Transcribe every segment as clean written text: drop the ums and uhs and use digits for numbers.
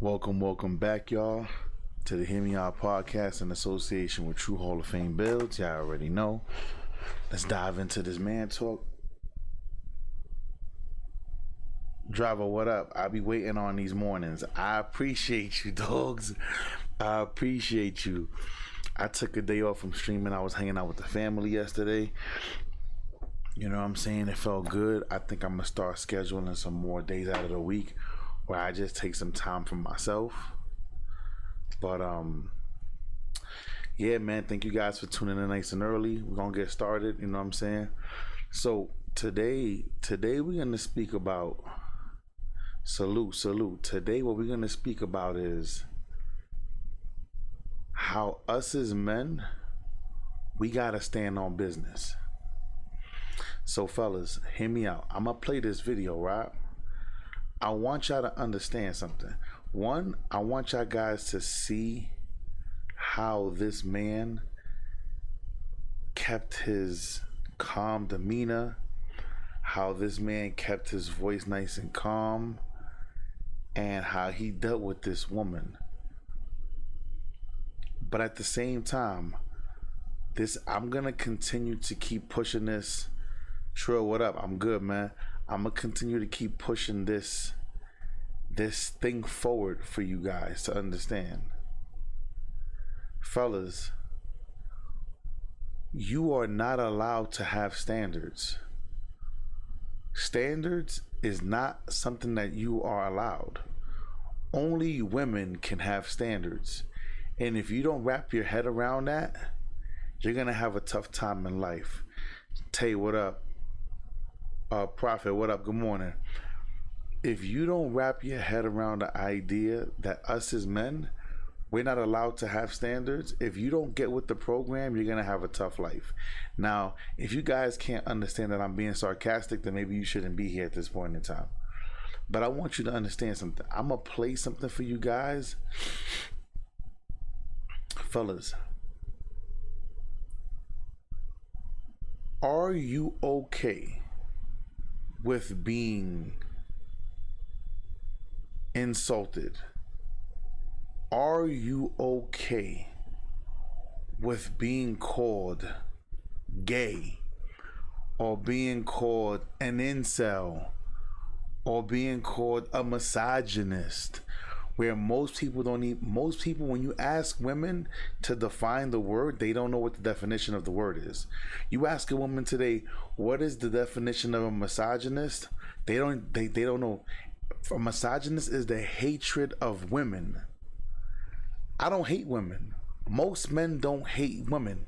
Welcome back, y'all, to the Hear Me Out podcast in association with True Hall of Fame Builds. Y'all already know. Let's dive into this man talk. Driver, what up? I'll be waiting on these mornings. I appreciate you, dogs. I appreciate you. I took a day off from streaming. I was hanging out with the family yesterday. You know what I'm saying? It felt good. I think I'm going to start scheduling some more days out of the week where I just take some time for myself. But yeah, man, thank you guys for tuning in nice and early. We're gonna get started, you know what I'm saying? So today we're gonna speak about salute. Today what we're gonna speak about is how us as men, we gotta stand on business. So fellas, hear me out. I'm gonna play this video, right? I want y'all to understand something. One, I want y'all guys to see how this man kept his calm demeanor, how this man kept his voice nice and calm, and how he dealt with this woman. But at the same time, I'm gonna continue to keep pushing this. Trill, what up? I'm good, man. I'm gonna continue to keep pushing this thing forward for you guys to understand. Fellas, you are not allowed to have standards. Standards is not something that you are allowed. Only women can have standards. And if you don't wrap your head around that, you're gonna have a tough time in life. Tay, what up? Prophet, what up? Good morning. If you don't wrap your head around the idea that us as men, we're not allowed to have standards, if you don't get with the program, you're gonna have a tough life. Now, if you guys can't understand that I'm being sarcastic, then maybe you shouldn't be here at this point in time. But I want you to understand something. I'm gonna play something for you guys. Fellas, are you okay with being insulted? Are you okay with being called gay, or being called an incel, or being called a misogynist? Where most people, when you ask women to define the word, they don't know what the definition of the word is. You ask a woman today, what is the definition of a misogynist? They don't know. A misogynist is the hatred of women. I don't hate women. Most men don't hate women,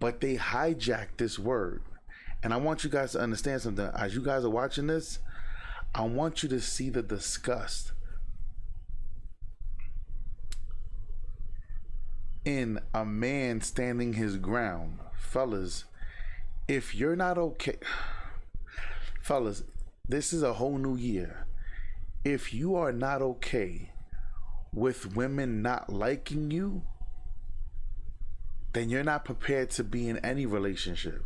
but they hijack this word. And I want you guys to understand something. As you guys are watching this, I want you to see the disgust in a man standing his ground. Fellas, if you're not okay, fellas, this is a whole new year. If you are not okay with women not liking you, then you're not prepared to be in any relationship.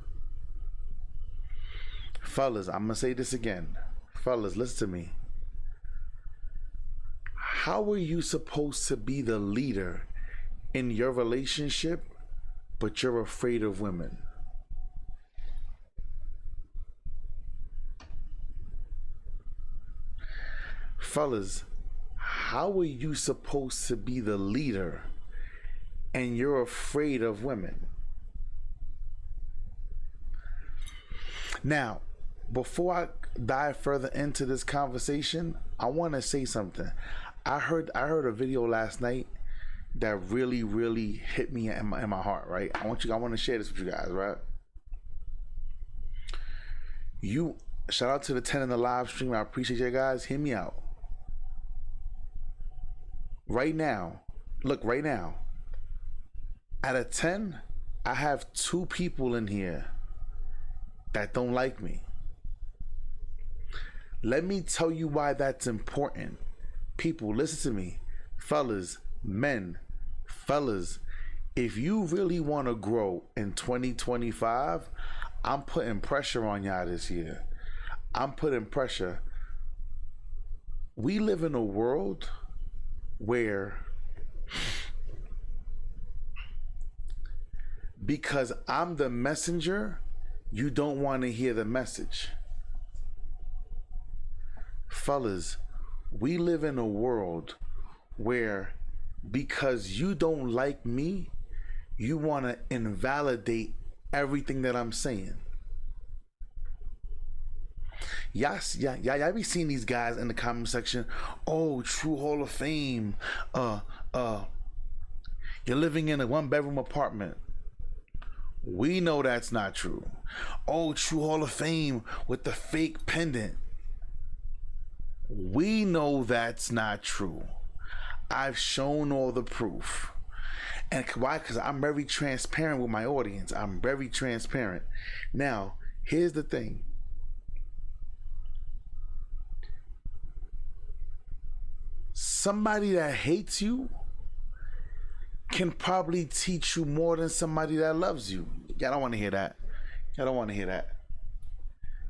Fellas, I'm gonna say this again. Fellas, listen to me. How are you supposed to be the leader in your relationship, but you're afraid of women? Fellas, how are you supposed to be the leader and you're afraid of women? Now, before I dive further into this conversation, I want to say something. I heard a video last night that really hit me in my heart, right? I want to share this with you guys, right? Shout out to the 10 in the live stream. I appreciate you guys. Hear me out. Right now, out of 10, I have 2 people in here that don't like me. Let me tell you why that's important. People, listen to me. Fellas, men, fellas, if you really want to grow in 2025, I'm putting pressure on y'all this year. I'm putting pressure. We live in a world where because I'm the messenger, you don't want to hear the message. Fellas, we live in a world where because you don't like me, you want to invalidate everything that I'm saying. Yes, y'all be seeing these guys in the comment section. Oh, true Hall of Fame. You're living in a 1-bedroom apartment. We know that's not true. Oh, true Hall of Fame with the fake pendant. We know that's not true. I've shown all the proof. And why? Because I'm very transparent with my audience. I'm very transparent. Now, here's the thing. Somebody that hates you can probably teach you more than somebody that loves you. Y'all don't want to hear that. Y'all don't want to hear that.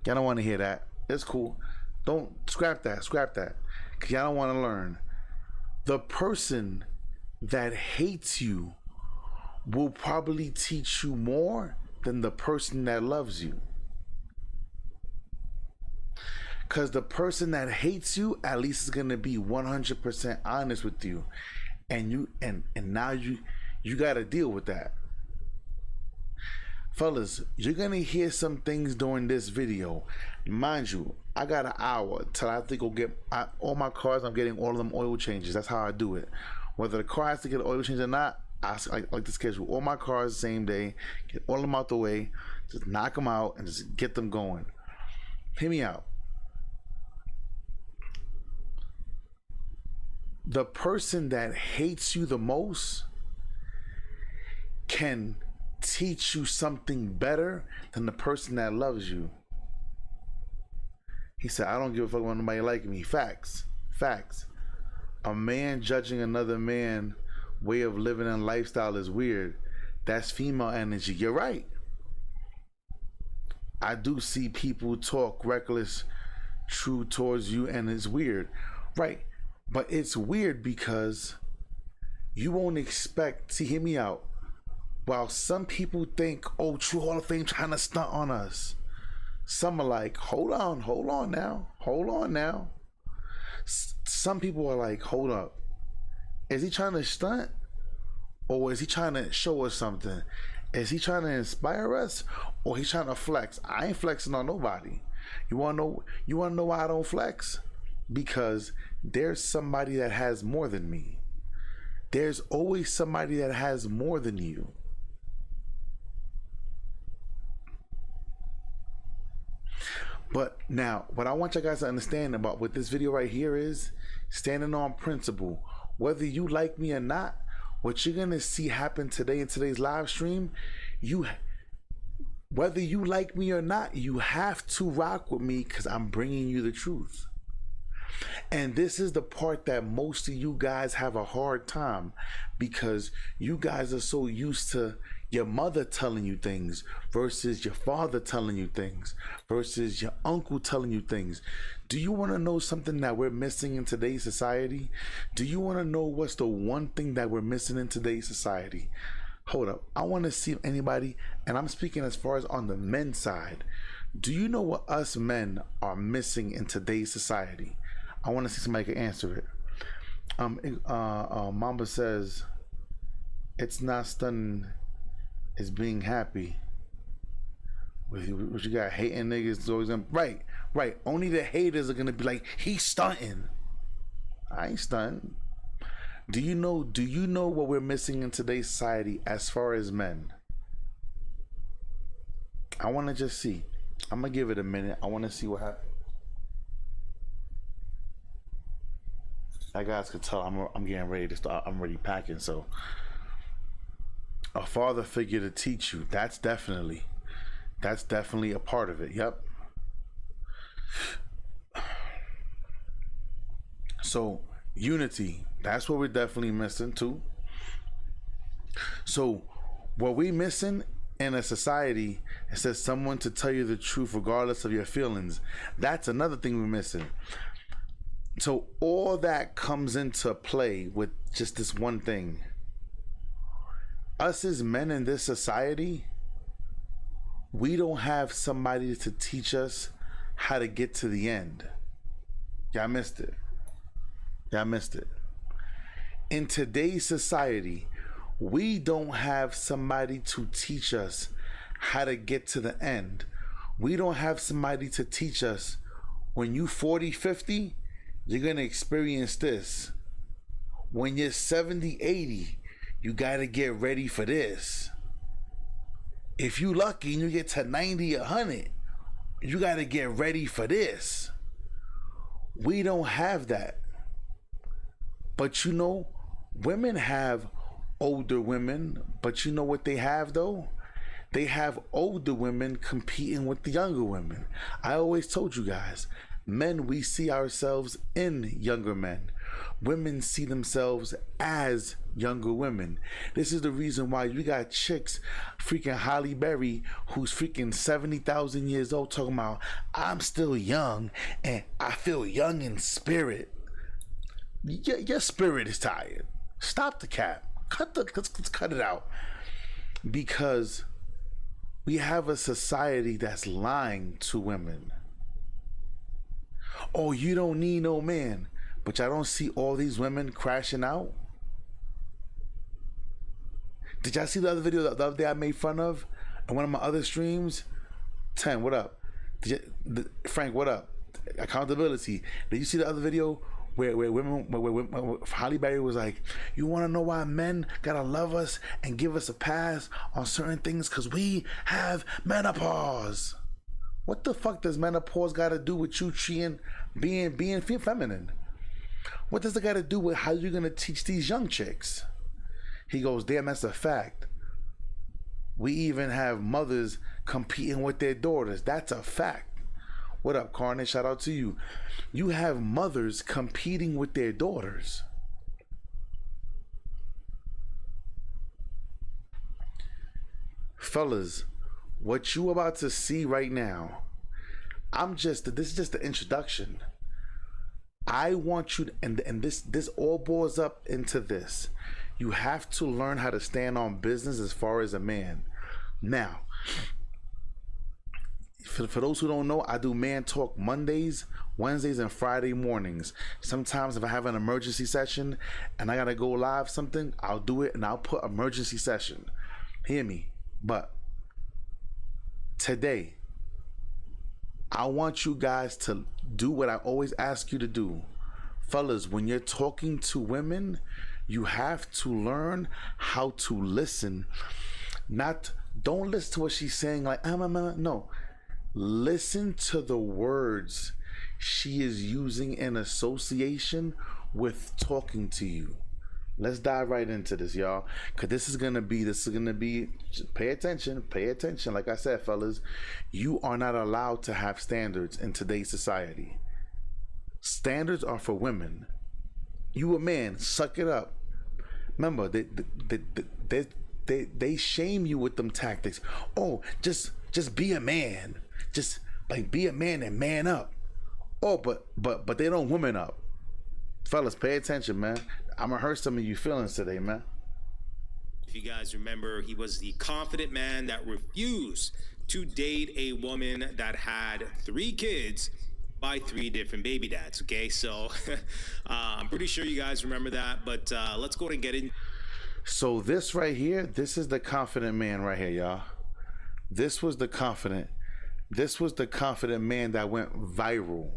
Y'all don't want to hear that. It's cool. Don't scrap that. Scrap that. Because y'all don't want to learn. The person that hates you will probably teach you more than the person that loves you. Because the person that hates you at least is going to be 100% honest with you. And you and now you got to deal with that. Fellas, you're going to hear some things during this video. Mind you, I got an hour till I think I'll get all my cars. I'm getting all of them oil changes. That's how I do it. Whether the car has to get an oil change or not, I like to schedule all my cars the same day, get all of them out the way, just knock them out and just get them going. Hear me out. The person that hates you the most can teach you something better than the person that loves you. He said, I don't give a fuck about nobody liking me. Facts. Facts. A man judging another man way of living and lifestyle is weird. That's female energy. You're right. I do see people talk reckless, true towards you, and it's weird. Right. But it's weird because you won't expect, see, hear me out. While some people think, oh, true Hall of Fame trying to stunt on us. Some are like, hold on now. Some people are like, hold up. Is he trying to stunt? Or is he trying to show us something? Is he trying to inspire us? Or he's trying to flex? I ain't flexing on nobody. You wanna know why I don't flex? Because there's somebody that has more than me. There's always somebody that has more than you. But now, what I want you guys to understand about what this video right here is, standing on principle. Whether you like me or not, what you're gonna see happen today in today's live stream, whether you like me or not, you have to rock with me because I'm bringing you the truth. And this is the part that most of you guys have a hard time, because you guys are so used to your mother telling you things versus your father telling you things versus your uncle telling you things. Do you want to know something that we're missing in today's society? Do you want to know what's the one thing that we're missing in today's society? Hold up. I want to see if anybody, and I'm speaking as far as on the men's side. Do you know what us men are missing in today's society? I want to see somebody can answer it. Mamba says, it's not stunning, it's being happy. What you got, hating niggas always gonna, right. Only the haters are gonna be like, he's stunting. I ain't stunting. Do you know what we're missing in today's society as far as men? I want to just see. I'm gonna give it a minute. I want to see what happens. You guys could tell I'm getting ready to start. I'm already packing. So a father figure to teach you. That's definitely a part of it. Yep. So unity. That's what we're definitely missing too. So what we missing in a society, it says someone to tell you the truth regardless of your feelings. That's another thing we're missing. So all that comes into play with just this one thing. Us as men in this society, we don't have somebody to teach us how to get to the end. Y'all missed it. Y'all missed it. In today's society, we don't have somebody to teach us how to get to the end. We don't have somebody to teach us when you 40, 50, you're going to experience this. When you're 70, 80, you got to get ready for this. If you lucky and you get to 90, 100, you got to get ready for this. We don't have that. But you know, women have older women, but you know what they have though? They have older women competing with the younger women. I always told you guys, men, we see ourselves in younger men. Women see themselves as younger women. This is the reason why you got chicks, freaking Halle Berry, who's freaking 70,000 years old, talking about, I'm still young and I feel young in spirit. Your spirit is tired. Stop the cap. Let's cut it out. Because we have a society that's lying to women. Oh, you don't need no man. But y'all don't see all these women crashing out? Did y'all see the other video the other day I made fun of in one of my other streams? 10, what up? Frank, what up? Accountability. Did you see the other video where Halle Berry was like, you want to know why men gotta love us and give us a pass on certain things? Because we have menopause. What the fuck does menopause got to do with you being feminine? What does it got to do with how you're going to teach these young chicks? He goes, damn, that's a fact. We even have mothers competing with their daughters. That's a fact. What up, Carnage? Shout out to you. You have mothers competing with their daughters. Fellas, what you about to see right now, this is just the introduction. I want you to, and this all boils up into this. You have to learn how to stand on business as far as a man. Now, for those who don't know, I do Man Talk Mondays, Wednesdays, and Friday mornings. Sometimes if I have an emergency session and I gotta go live something, I'll do it and I'll put emergency session. Hear me? But today, I want you guys to do what I always ask you to do. Fellas, when you're talking to women, you have to learn how to listen. Don't listen to what she's saying like, no. Listen to the words she is using in association with talking to you. Let's dive right into this, y'all, because this is gonna be pay attention. Like I said, fellas, you are not allowed to have standards in today's society. Standards are for women. You a man, suck it up. Remember, they shame you with them tactics. Oh, just be a man. Just like be a man and man up. Oh, but they don't woman up. Fellas, pay attention, man. I'm gonna hurt some of you feelings today, man. If you guys remember, he was the confident man that refused to date a woman that had 3 kids by 3 different baby dads. Okay, so I'm pretty sure you guys remember that, but let's go ahead and get in. So this right here, this is the confident man right here, y'all. This was the confident man that went viral.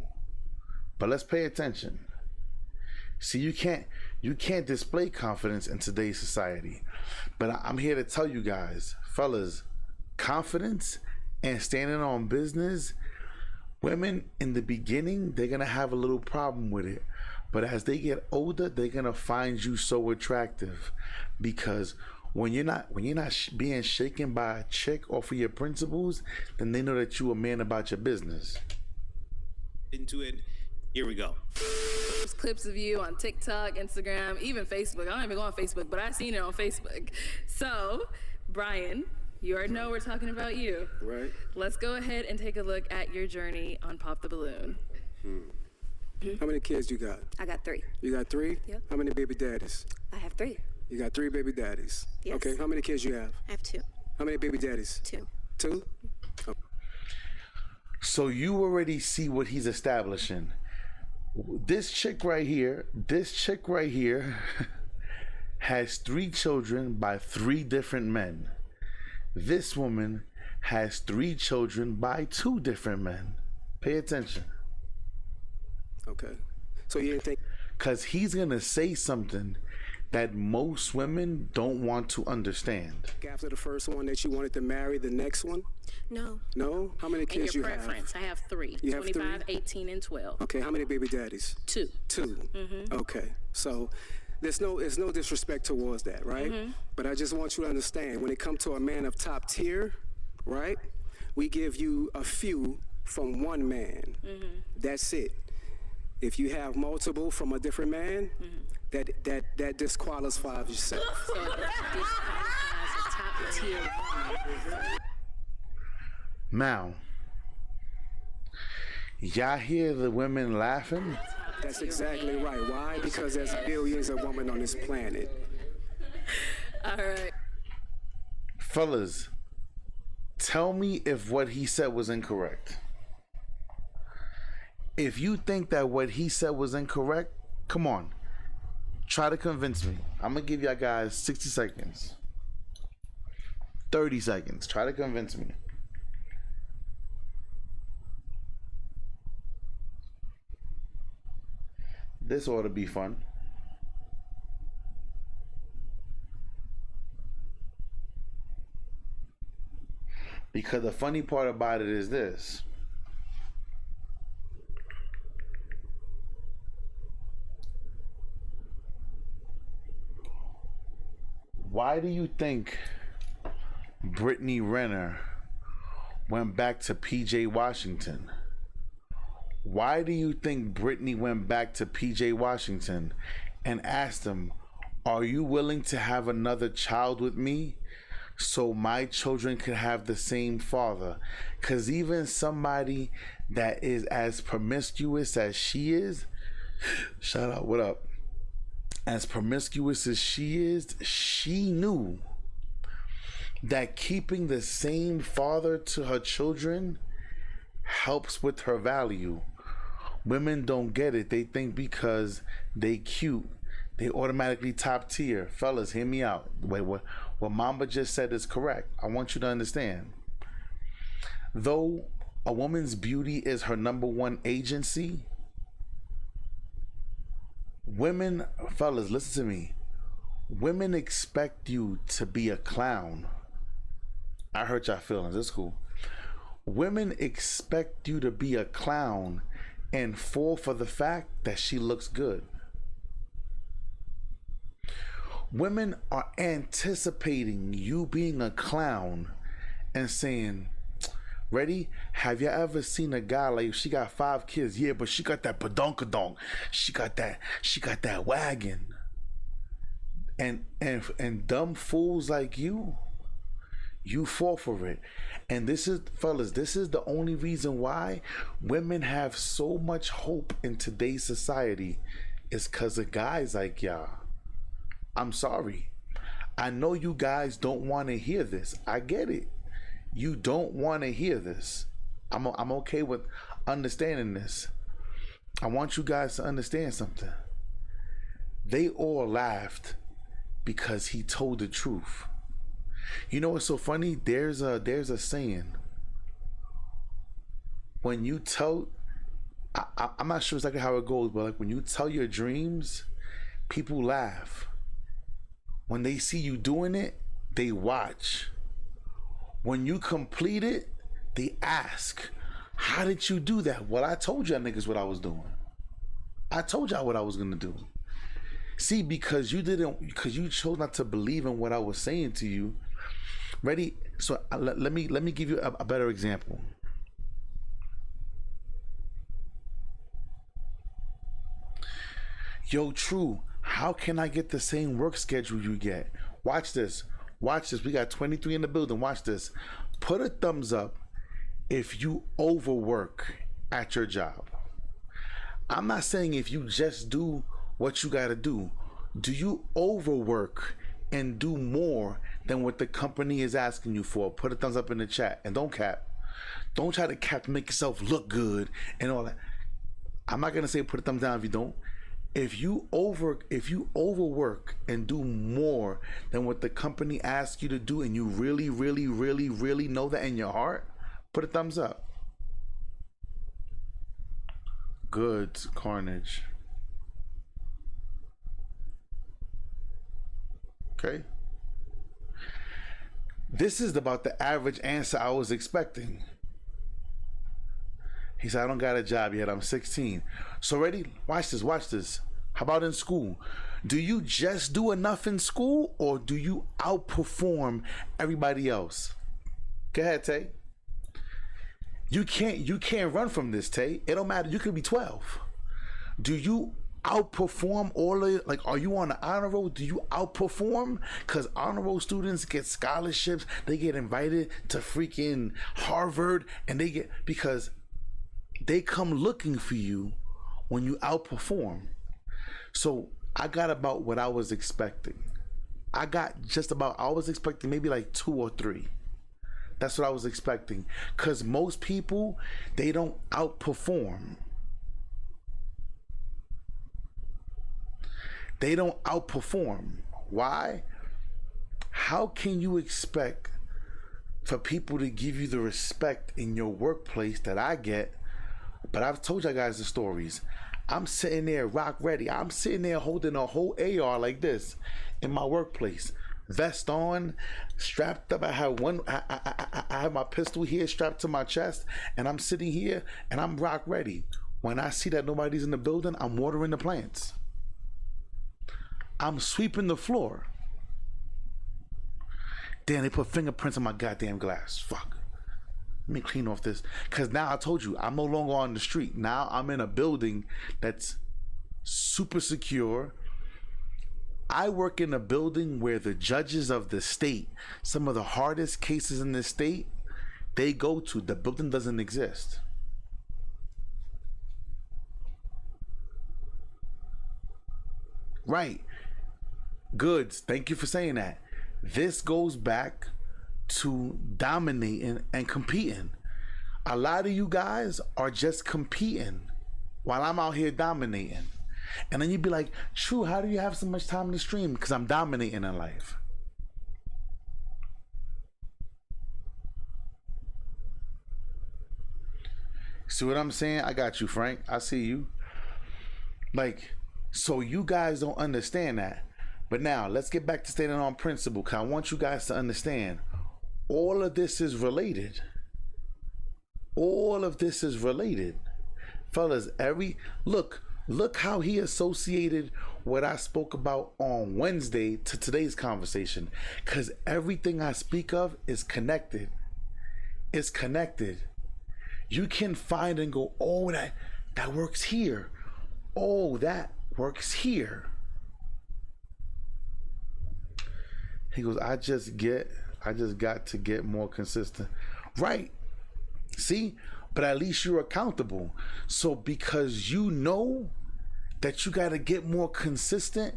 But let's pay attention. See, you can't display confidence in today's society. But I'm here to tell you guys, fellas, confidence and standing on business, women in the beginning, they're gonna have a little problem with it. But as they get older, they're gonna find you so attractive, because when you're not being shaken by a chick or for your principles, then they know that you a man about your business. Into it. Here we go. There's clips of you on TikTok, Instagram, even Facebook. I don't even go on Facebook, but I've seen it on Facebook. So, Brian, you already know we're talking about you. Right. Let's go ahead and take a look at your journey on Pop the Balloon. How many kids you got? I got 3. You got 3? Yep. How many baby daddies? I have 3. You got 3 baby daddies. Yes. Okay, how many kids you have? I have 2. How many baby daddies? 2. 2? Oh. So you already see what he's establishing. This chick right here has 3 children by 3 different men. This woman has 3 children by 2 different men. Pay attention. Okay. So you didn't think... Because he's going to say something that most women don't want to understand. After the first one that you wanted to marry, the next one? No. No? How many And kids your you have? preference? I have 3. You have 25, 3? 18, and 12. Okay, how many baby daddies? 2. 2. Okay. So there's no disrespect towards that, right? But I just want you to understand, when it comes to a man of top tier, right? We give you a few from one man. That's it. If you have multiple from a different man, that disqualifies yourself. So it disqualifies a top tier woman. Now, y'all hear the women laughing? That's exactly right. Why? Because there's billions of women on this planet. All right. Fellas, tell me if what he said was incorrect. If you think that what he said was incorrect, come on. Try to convince me. I'm going to give y'all guys 60 seconds. 30 seconds. Try to convince me. This ought to be fun. Because the funny part about it is this. Why do you think Brittany Renner went back to PJ Washington? Why do you think Brittany went back to PJ Washington and asked him, are you willing to have another child with me so my children could have the same father? Because even somebody that is as promiscuous as she is, shout out, what up? As promiscuous as she is, she knew that keeping the same father to her children helps with her value. Women don't get it. They think because they cute, they automatically top tier. Fellas, hear me out. Wait, what Mamba just said is correct. I want you to understand. Though a woman's beauty is her #1 agency, women, fellas, listen to me. Women expect you to be a clown. I hurt y'all feelings. It's cool. Women expect you to be a clown and fall for the fact that she looks good. Women are anticipating you being a clown and saying, ready? Have you ever seen a guy like, she got 5 kids, yeah, but she got that badonkadonk. She got that wagon. And dumb fools like you fall for it. And this is, fellas, this is the only reason why women have so much hope in today's society, is because of guys like y'all. I'm sorry. I know you guys don't want to hear this. I get it. You don't want to hear this. I'm okay with understanding this. I want you guys to understand something. They all laughed because he told the truth. You know what's so funny? There's a saying. When you tell, I'm not sure exactly how it goes, but like when you tell your dreams, people laugh. When they see you doing it, they watch. When you complete it, they ask, how did you do that? Well, I told y'all niggas what I was doing. I told y'all what I was gonna do. See, because you chose not to believe in what I was saying to you. Ready? So let me give you a better example. Yo, True, how can I get the same work schedule you get? Watch this. Watch this. We got 23 in the building. Watch this. Put a thumbs up if you overwork at your job. I'm not saying if you just do what you gotta do. Do you overwork and do more than what the company is asking you for? Put a thumbs up in the chat and don't cap. Don't try to cap to make yourself look good and all that. I'm not gonna say put a thumbs down if you don't. If you overwork and do more than what the company asks you to do, and you really, really, really, really know that in your heart, put a thumbs up. Good, Carnage. Okay. This is about the average answer I was expecting. He said, I don't got a job yet. I'm 16. So ready? Watch this. Watch this. How about in school? Do you just do enough in school, or do you outperform everybody else? Go ahead, Tay. You can't run from this, Tay. It don't matter. You could be 12. Do you outperform all of, like, are you on the honor roll? Do you outperform? Because honor roll students get scholarships. They get invited to freaking Harvard, and they get, because they come looking for you when you outperform. So I got about what I was expecting. I was expecting maybe like 2 or 3. That's what I was expecting. Because most people, they don't outperform. They don't outperform. Why? How can you expect for people to give you the respect in your workplace that I get? But I've told you guys the stories. I'm sitting there rock ready. I'm sitting there holding a whole AR like this in my workplace. Vest on, strapped up. I have my pistol here strapped to my chest, and I'm sitting here and I'm rock ready. When I see that nobody's in the building, I'm watering the plants. I'm sweeping the floor. Damn, they put fingerprints on my goddamn glass. Fuck. Let me clean off this. Because now I told you, I'm no longer on the street. Now I'm in a building that's super secure. I work in a building where the judges of the state, some of the hardest cases in the state, they go to. The building doesn't exist. Right. Goods. Thank you for saying that. This goes back to dominating and competing. A lot of you guys are just competing while I'm out here dominating. And then you'd be like, True, how do you have so much time to stream? Because I'm dominating in life. See what I'm saying? I got you, Frank. I see you. Like, so you guys don't understand that. But now let's get back to standing on principle, because I want you guys to understand all of this is related. All of this is related. Fellas, look how he associated what I spoke about on Wednesday to today's conversation. Because everything I speak of is connected. It's connected. You can find and go, oh, that works here. Oh, that works here. He goes, I just got to get more consistent. Right. See? But at least you're accountable. So because you know that you got to get more consistent,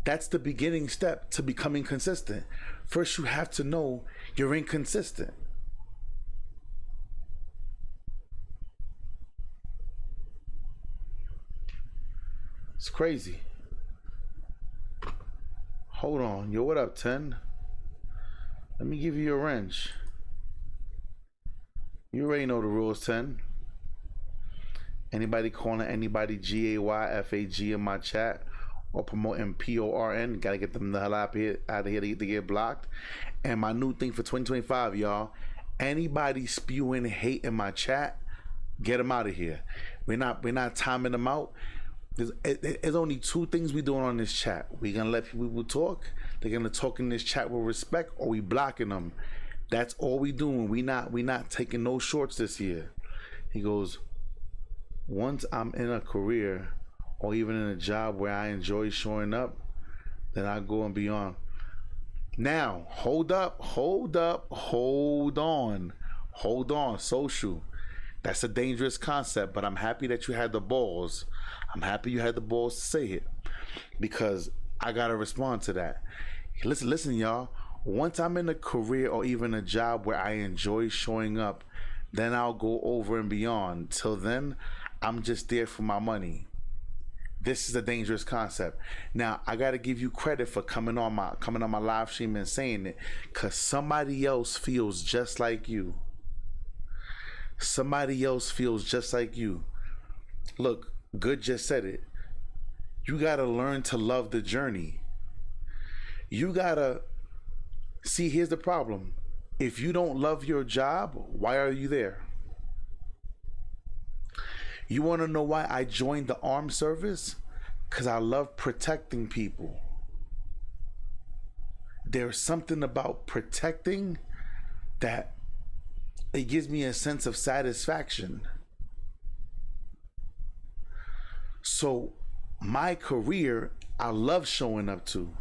that's the beginning step to becoming consistent. First, you have to know you're inconsistent. It's crazy. Hold on. Yo, what up, 10? Let me give you a wrench. You already know the rules, 10. Anybody calling anybody GAYFAG in my chat or promoting PORN, gotta get them the hell out of here to get blocked. And my new thing for 2025, y'all, anybody spewing hate in my chat, get them out of here. We're not timing them out. There's only 2 things we doing on this chat. We're gonna let people talk. They're gonna talk in this chat with respect, or we blocking them. That's all we doing. We not taking no shorts this year. He goes, once I'm in a career or even in a job where I enjoy showing up, then I go and beyond. Now, hold on. Social. That's a dangerous concept, but I'm happy that you had the balls. I'm happy you had the balls to say it, because I gotta respond to that. Listen, y'all. Once I'm in a career or even a job where I enjoy showing up, then I'll go over and beyond. Till then, I'm just there for my money. This is a dangerous concept. Now, I gotta give you credit for coming on my live stream and saying it, cause somebody else feels just like you. Somebody else feels just like you. Look, Good just said it. You gotta learn to love the journey. You gotta see, here's the problem. If you don't love your job, why are you there? You want to know why I joined the armed service? Because I love protecting people. There's something about protecting that it gives me a sense of satisfaction. So my career, I love showing up to.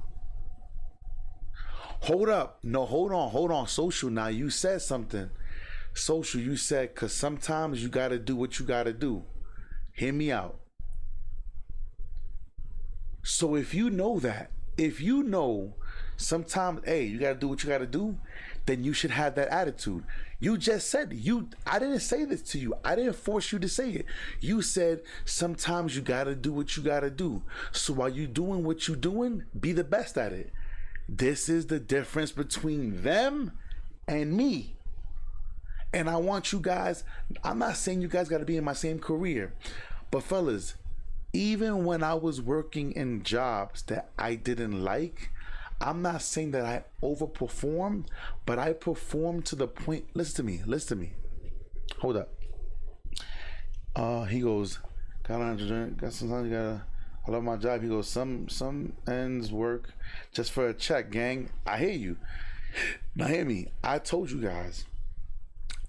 Hold up. No, hold on. Social, now you said something. Social, you said, because sometimes you got to do what you got to do. Hear me out. So if you know that, if you know sometimes, hey, you got to do what you got to do, then you should have that attitude. You just said, I didn't say this to you. I didn't force you to say it. You said sometimes you got to do what you got to do. So while you doing what you doing, be the best at it. This is the difference between them and me. And I want you guys, I'm not saying you guys got to be in my same career, but fellas, even when I was working in jobs that I didn't like, I'm not saying that I overperformed, but I performed to the point. Listen to me. Hold up. He goes, sometimes you gotta, I love my job. He goes, some ends work just for a check, gang. I hear you. Now hear me. I told you guys,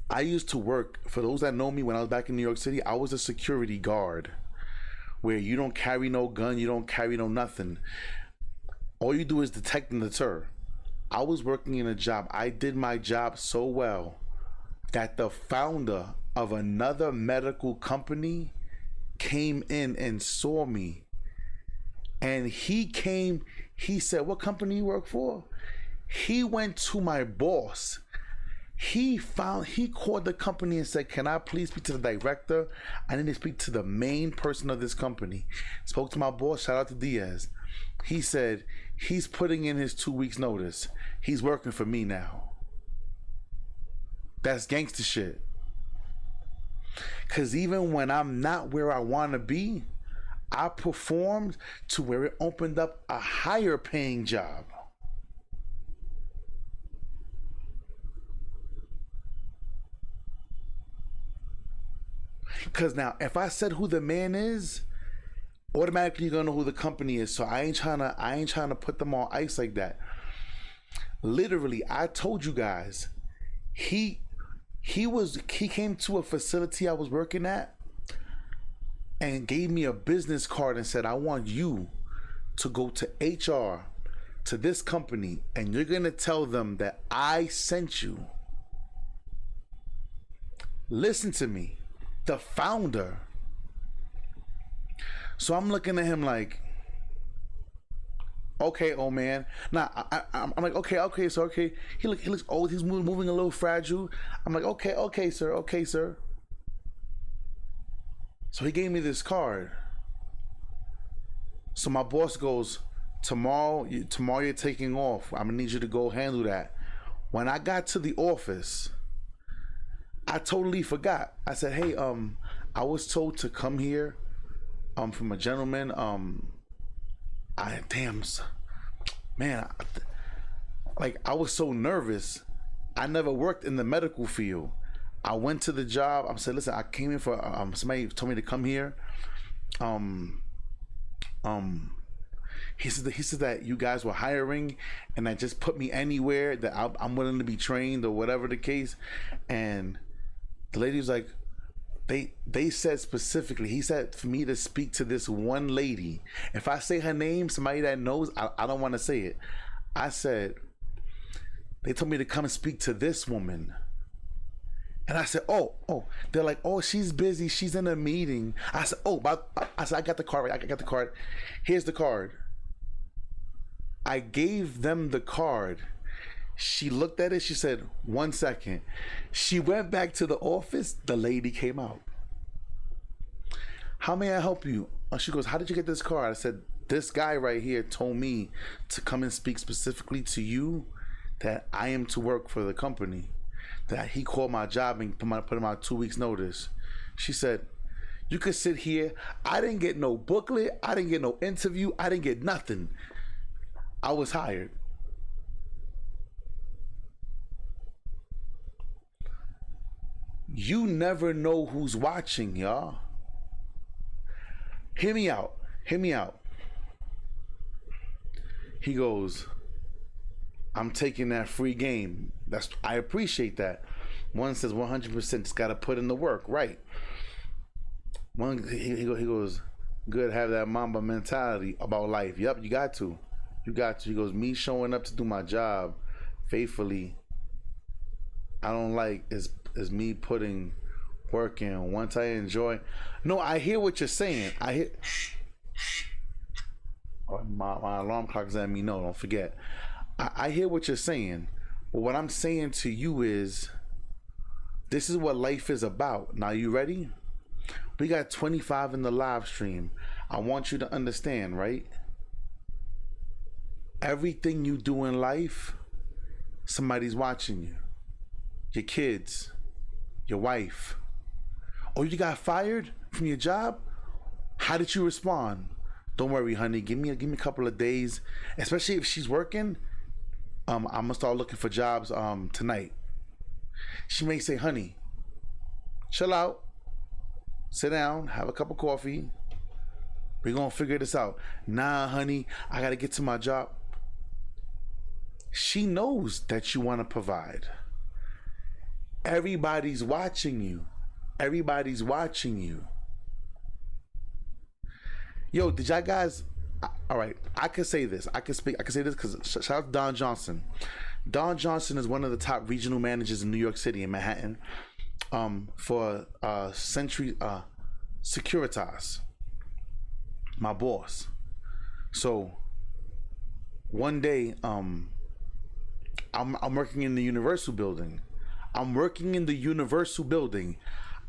I used to work, for those that know me, when I was back in New York City, I was a security guard, where you don't carry no gun, you don't carry no nothing. All you do is detect and deter. I was working in a job. I did my job so well that the founder of another medical company came in and saw me. And he said, what company you work for? He went to my boss. He called the company and said, can I please speak to the director? I need to speak to the main person of this company. Spoke to my boss, shout out to Diaz. He said, he's putting in his 2 weeks notice. He's working for me now. That's gangster shit. Cause even when I'm not where I wanna be, I performed to where it opened up a higher paying job. Because now, if I said who the man is, automatically you're gonna know who the company is. So I ain't trying to put them on ice like that. Literally, I told you guys, he came to a facility I was working at and gave me a business card and said, I want you to go to HR to this company and you're gonna tell them that I sent you. Listen to me. The founder. So I'm looking at him like, okay, old man. Now I'm like, okay, so okay. He looks old. He's moving a little fragile. I'm like, okay, sir. So he gave me this card. So my boss goes, tomorrow you're taking off. I'm gonna need you to go handle that. When I got to the office, I totally forgot. I said, hey, I was told to come here from a gentleman. I was so nervous. I never worked in the medical field. I went to the job. I said, listen, I came in for somebody told me to come here. He said that you guys were hiring and that just put me anywhere that I'm willing to be trained or whatever the case. And the lady was like, they said specifically, he said for me to speak to this one lady. If I say her name, somebody that knows, I don't want to say it. I said, they told me to come and speak to this woman. And I said, oh. They're like, oh, she's busy. She's in a meeting. I said, oh, I said, I got the card. Right? I got the card. Here's the card. I gave them the card. She looked at it. She said, 1 second. She went back to the office. The lady came out. How may I help you? She goes, how did you get this card? I said, this guy right here told me to come and speak specifically to you, that I am to work for the company, that he called my job and put him out 2 weeks notice. She said, you could sit here. I didn't get no booklet. I didn't get no interview. I didn't get nothing. I was hired. You never know who's watching, y'all. Hear me out. Hear me out. He goes, I'm taking that free game. I appreciate that. One says 100% just got to put in the work, right? He goes, good, have that Mamba mentality about life. Yep, you got to. You got to. He goes, me showing up to do my job faithfully, I don't like is me putting work in. Once I enjoy. No, I hear what you're saying. I hear. Oh, my alarm clock is letting me know. Don't forget. I hear what you're saying. But what I'm saying to you is, this is what life is about. Now, you ready? We got 25 in the live stream. I want you to understand, right? Everything you do in life, somebody's watching you. Your kids, your wife. Oh, you got fired from your job? How did you respond? Don't worry, honey. Give me a couple of days. Especially if she's working. I'm gonna start looking for jobs tonight. She may say, honey, chill out, sit down, have a cup of coffee. We're gonna figure this out. Nah, honey, I gotta get to my job. She knows that you want to provide. Everybody's watching you. Everybody's watching you. Yo, did y'all guys? All right, I can say this. I can say this because shout out to Don Johnson. Don Johnson is one of the top regional managers in New York City in Manhattan, for Century Securitas. My boss. So one day, I'm working in the Universal building. I'm working in the Universal building.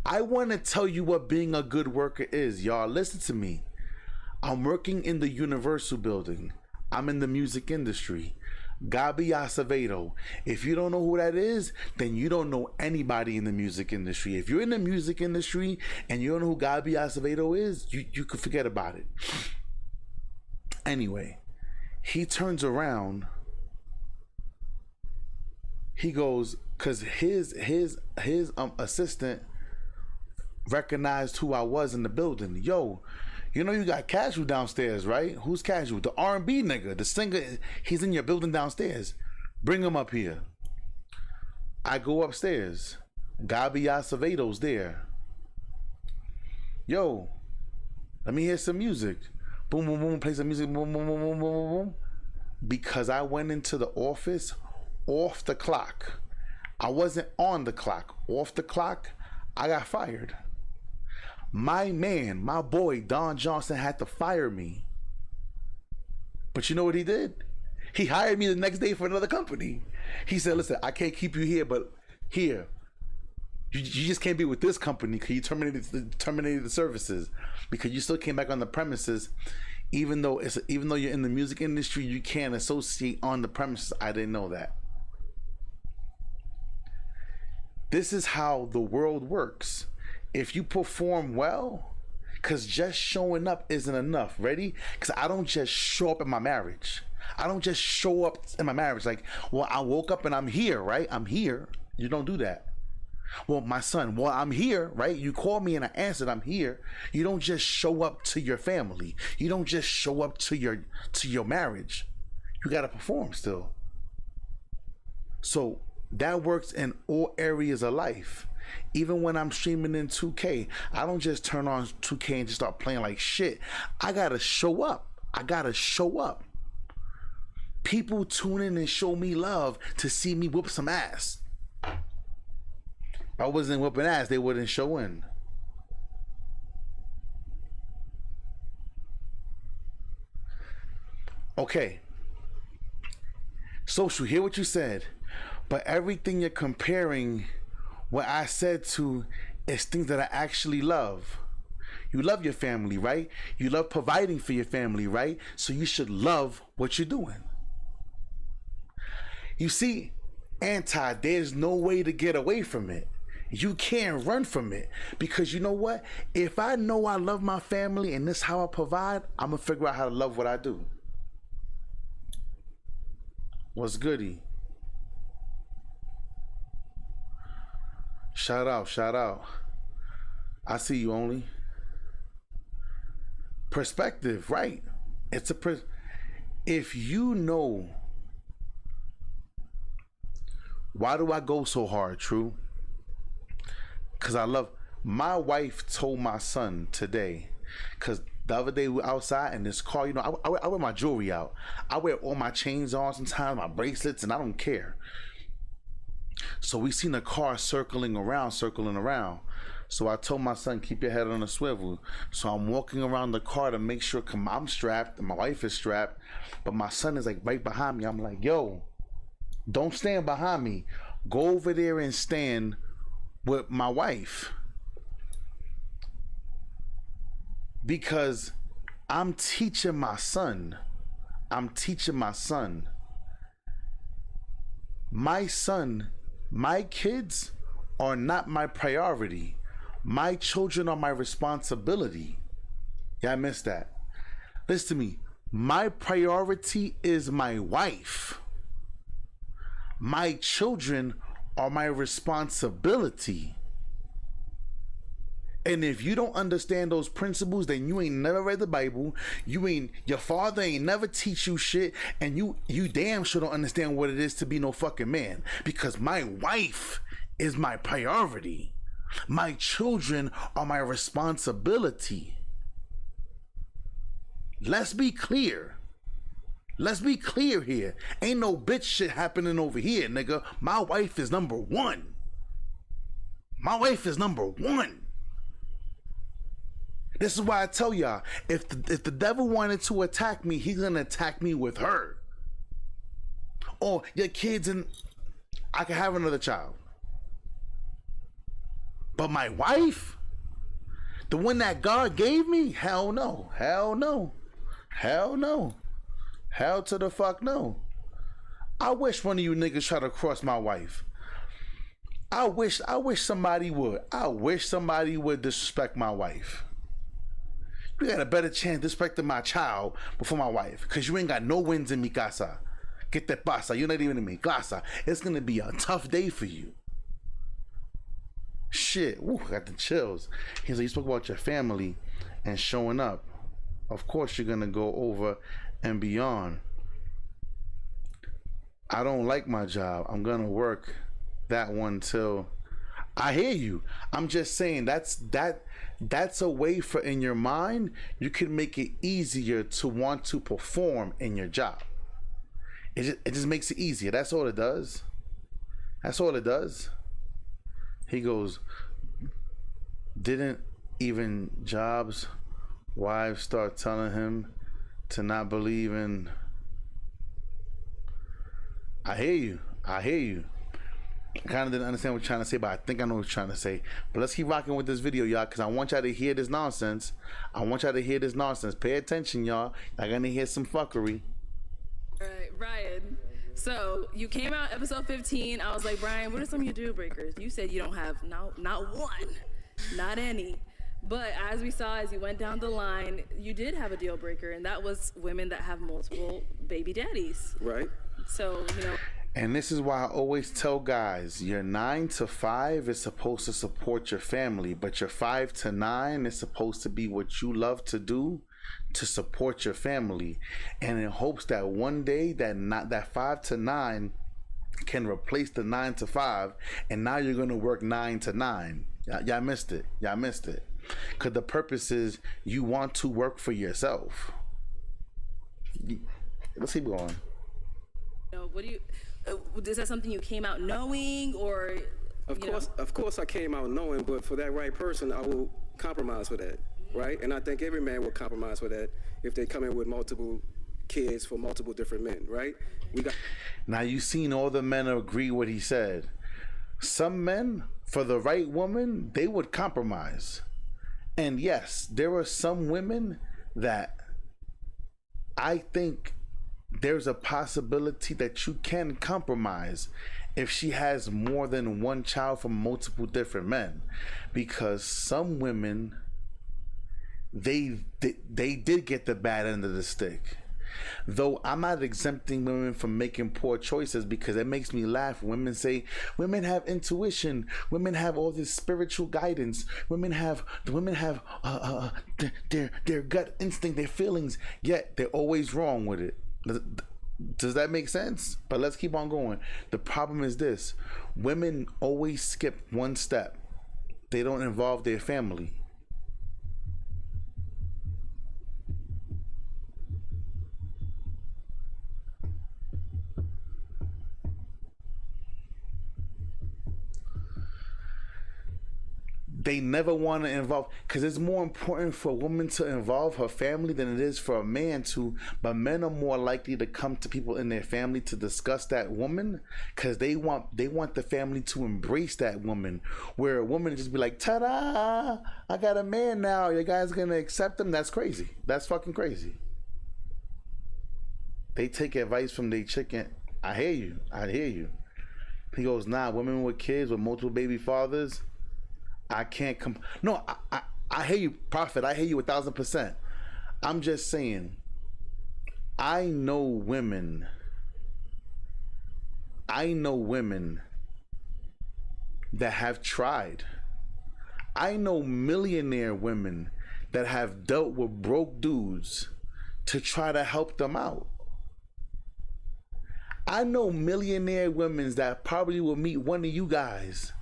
I want to tell you what being a good worker is, y'all. Listen to me. I'm working in the Universal building. I'm in the music industry. Gabi Acevedo. If you don't know who that is, then you don't know anybody in the music industry. If you're in the music industry and you don't know who Gabi Acevedo is, you could forget about it. Anyway, he turns around. He goes, because his assistant recognized who I was in the building. Yo, you know you got Casual downstairs, right? Who's Casual? The R&B nigga, the singer. He's in your building downstairs. Bring him up here. I go upstairs. Gabi Acevedo's there. Yo, let me hear some music. Boom, boom, boom. Play some music. Boom, boom, boom, boom, boom, boom, boom. Because I went into the office off the clock. I wasn't on the clock. Off the clock, I got fired. My man, my boy, Don Johnson had to fire me. But you know what he did? He hired me the next day for another company. He said, listen, I can't keep you here, but here, you just can't be with this company because you terminated the services, because you still came back on the premises. Even though you're in the music industry, you can't associate on the premises. I didn't know that. This is how the world works. If you perform well, because just showing up isn't enough. Ready? Because I don't just show up in my marriage. I don't just show up in my marriage like, well, I woke up and I'm here, right? I'm here. You don't do that. Well, my son, well, I'm here, right? You called me and I answered, I'm here. You don't just show up to your family. You don't just show up to your marriage. You got to perform still. So that works in all areas of life. Even when I'm streaming in 2K, I don't just turn on 2K and just start playing like shit. I gotta show up. People tune in and show me love to see me whoop some ass. I wasn't whooping ass, they wouldn't show in. Okay. Social, hear what you said. But everything you're comparing what I said to is things that I actually love. You love your family, right? You love providing for your family, right? So you should love what you're doing. You see, there's no way to get away from it. You can't run from it, because you know what? If I know I love my family and this is how I provide, I'm gonna figure out how to love what I do. What's goody? Shout out, shout out. I see you only. Perspective, right? It's a if you know, why do I go so hard, True? Because I love, my wife told my son today, because the other day we were outside in this car, you know, I wear my jewelry out. I wear all my chains on sometimes, my bracelets, and I don't care. So we seen a car circling around. So I told my son, keep your head on a swivel. So I'm walking around the car to make sure I'm strapped and my wife is strapped, but my son is like right behind me. I'm like, yo, don't stand behind me. Go over there and stand with my wife. Because I'm teaching my son. My kids are not my priority. My children are my responsibility. Yeah, I missed that. Listen to me. My priority is my wife. My children are my responsibility. And if you don't understand those principles, then you ain't never read the Bible. Your father ain't never teach you shit, and you damn sure don't understand what it is to be no fucking man. Because my wife is my priority. My children are my responsibility. Let's be clear. Let's be clear here. Ain't no bitch shit happening over here, nigga. My wife is number one. My wife is number one. This is why I tell y'all, if the devil wanted to attack me, he's gonna attack me with her. Or your kids, and I can have another child. But my wife, the one that God gave me, hell no, hell no, hell no, hell to the fuck no. I wish one of you niggas try to cross my wife. I wish somebody would. I wish somebody would disrespect my wife. You got a better chance disrespecting my child before my wife, because you ain't got no wins in mi casa. Que te pasa? You're not even in mi casa. It's gonna be a tough day for you. Shit, ooh, I got the chills. He's like, you spoke about your family and showing up. Of course you're gonna go over and beyond. I don't like my job. I'm gonna work that one till. I hear you. I'm just saying that's a way for, in your mind, you can make it easier to want to perform in your job. It just makes it easier. That's all it does. That's all it does. He goes, didn't even Jobs' wives start telling him to not believe in? I hear you. I hear you. I kind of didn't understand what you're trying to say, but I think I know what you're trying to say. But let's keep rocking with this video, y'all, because I want y'all to hear this nonsense. Pay attention, y'all. Y'all gonna hear some fuckery. All right, Brian. So you came out episode 15. I was like, Brian, what are some of your deal breakers? You said you don't have not one, not any. But as we saw, as you went down the line, you did have a deal breaker, and that was women that have multiple baby daddies. Right. So, you know. And this is why I always tell guys, your 9 to 5 is supposed to support your family, but your 5 to 9 is supposed to be what you love to do to support your family. And in hopes that one day that 5 to 9 can replace the 9 to 5, and now you're gonna work 9 to 9. Y'all missed it. Because the purpose is you want to work for yourself. Let's keep going. What do you? Is that something you came out knowing, or Of course, I came out knowing, but for that right person, I will compromise with that, right? And I think every man will compromise with that if they come in with multiple kids for multiple different men, right? Now you seen all the men agree what he said. Some men, for the right woman, they would compromise. And yes, there are some women that I think there's a possibility that you can compromise if she has more than one child from multiple different men, because some women, they did get the bad end of the stick. Though I'm not exempting women from making poor choices, because it makes me laugh. Women say women have intuition, women have all this spiritual guidance, women have their gut instinct, their feelings, yet they're always wrong with it. Does that make sense? But let's keep on going. The problem is this: women always skip one step. They don't involve their family. They never want to involve, because it's more important for a woman to involve her family than it is for a man to. But men are more likely to come to people in their family to discuss that woman, because they want the family to embrace that woman. Where a woman just be like, ta-da, I got a man now, you guys gonna accept him? That's crazy. That's fucking crazy. They take advice from their chicken. I hear you. He goes, nah, women with kids with multiple baby fathers, I can't no, I hear you, Prophet. I hear you 1,000%. I'm just saying, I know women that have tried. I know millionaire women that have dealt with broke dudes to try to help them out. I know millionaire women that probably will meet one of you guys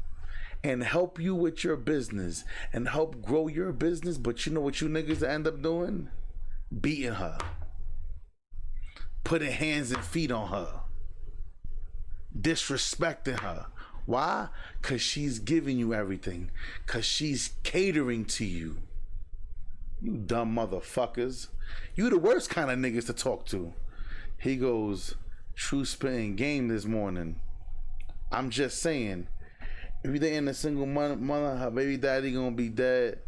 and help you with your business and help grow your business, but you know what you niggas end up doing? Beating her, putting hands and feet on her, disrespecting her. Why? Because she's giving you everything, because she's catering to you. You dumb motherfuckers. You the worst kind of niggas to talk to. He goes, true spitting game this morning. I'm just saying, if they in a single mother, her baby daddy gonna be dead.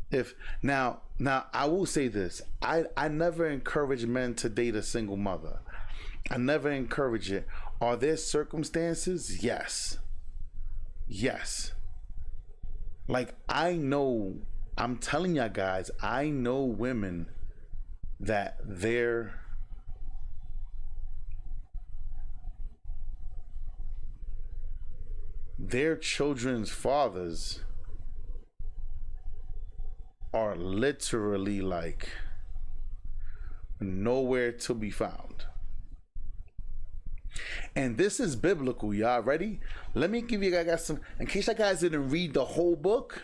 If now I will say this: I never encourage men to date a single mother. I never encourage it. Are there circumstances? Yes. Like, I know, I'm telling y'all guys, I know women that their children's fathers are literally like nowhere to be found. And this is biblical. Y'all ready? Let me give you guys some, in case you guys didn't read the whole book.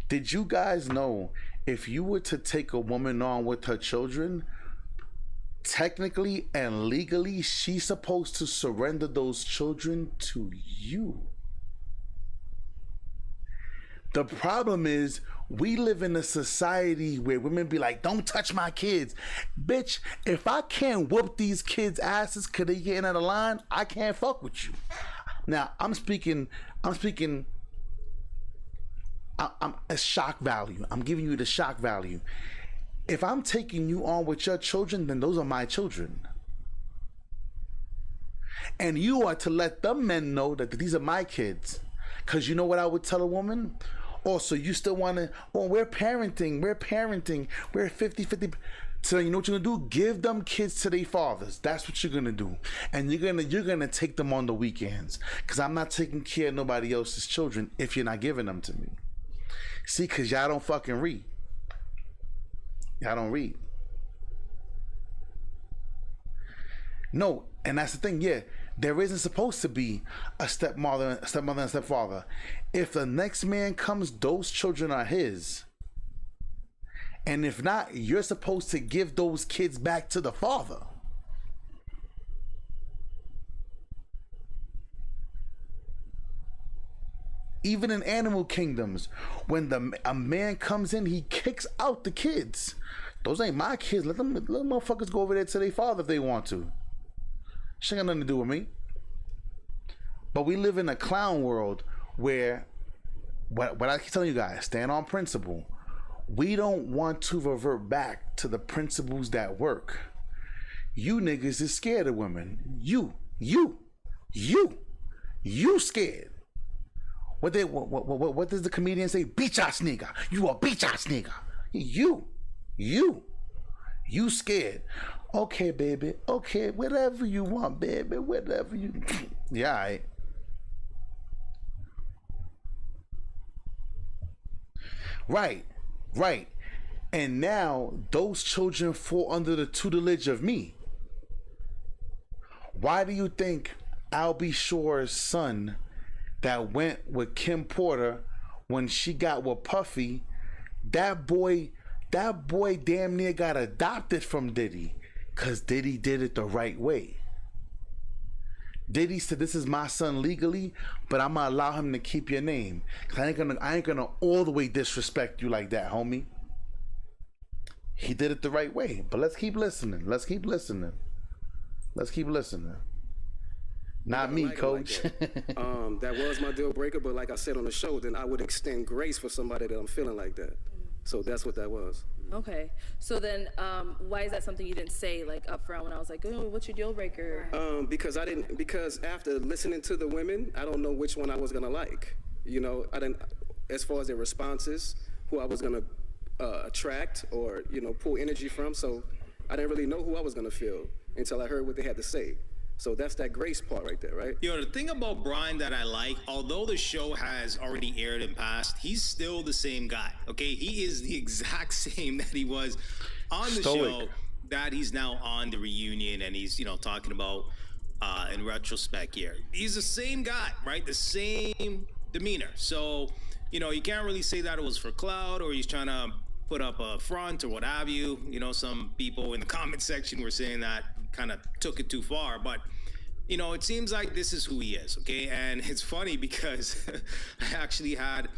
Did you guys know if you were to take a woman on with her children, technically and legally, she's supposed to surrender those children to you? The problem is, we live in a society where women be like, don't touch my kids. Bitch, if I can't whoop these kids' asses because they getting out of line, I can't fuck with you. Now, I'm a shock value. I'm giving you the shock value. If I'm taking you on with your children, then those are my children. And you are to let them men know that these are my kids. Because you know what I would tell a woman? Oh, so you still want to, oh, we're parenting, we're 50-50. So you know what you're going to do? Give them kids to their fathers. That's what you're going to do. And you're going to take them on the weekends. Because I'm not taking care of nobody else's children if you're not giving them to me. See, because y'all don't fucking read. Y'all don't read. No, and that's the thing, yeah. There isn't supposed to be a stepmother and stepfather. If the next man comes, those children are his. And if not, you're supposed to give those kids back to the father. Even in animal kingdoms, when a man comes in, he kicks out the kids. Those ain't my kids. Let them motherfuckers go over there to their father if they want to. Shit ain't got nothing to do with me. But we live in a clown world where, what I keep telling you guys, stand on principle. We don't want to revert back to the principles that work. You niggas is scared of women. You scared. What does the comedian say? Bitch ass nigga. You a bitch ass nigga. You scared. Okay, baby. Okay, whatever you want, baby. Whatever you. Yeah, all right. Right. And now those children fall under the tutelage of me. Why do you think Albie Shore's son that went with Kim Porter when she got with Puffy, that boy damn near got adopted from Diddy, cause Diddy did it the right way. Diddy said, this is my son legally, but I'm gonna allow him to keep your name. Cause I ain't gonna all the way disrespect you like that, homie. He did it the right way. But let's keep listening. Not me, coach. That was my deal breaker, but like I said on the show, then I would extend grace for somebody that I'm feeling like that. So that's what that was. Okay. So then, why is that something you didn't say like up front when I was like, oh, what's your deal breaker? Because after listening to the women, I don't know which one I was gonna like. You know, I didn't, as far as their responses, who I was gonna attract or, you know, pull energy from. So I didn't really know who I was gonna feel until I heard what they had to say. So that's that grace part right there, right? You know, the thing about Brian that I like, although the show has already aired in past, he's still the same guy, okay? He is the exact same that he was on the show, that he's now on the reunion, and he's, you know, talking about in retrospect here. He's the same guy, right? The same demeanor. So, you know, you can't really say that it was for clout or he's trying to put up a front or what have you. You know, some people in the comment section were saying that kind of took it too far, but you know, it seems like this is who he is, okay? And it's funny because I actually had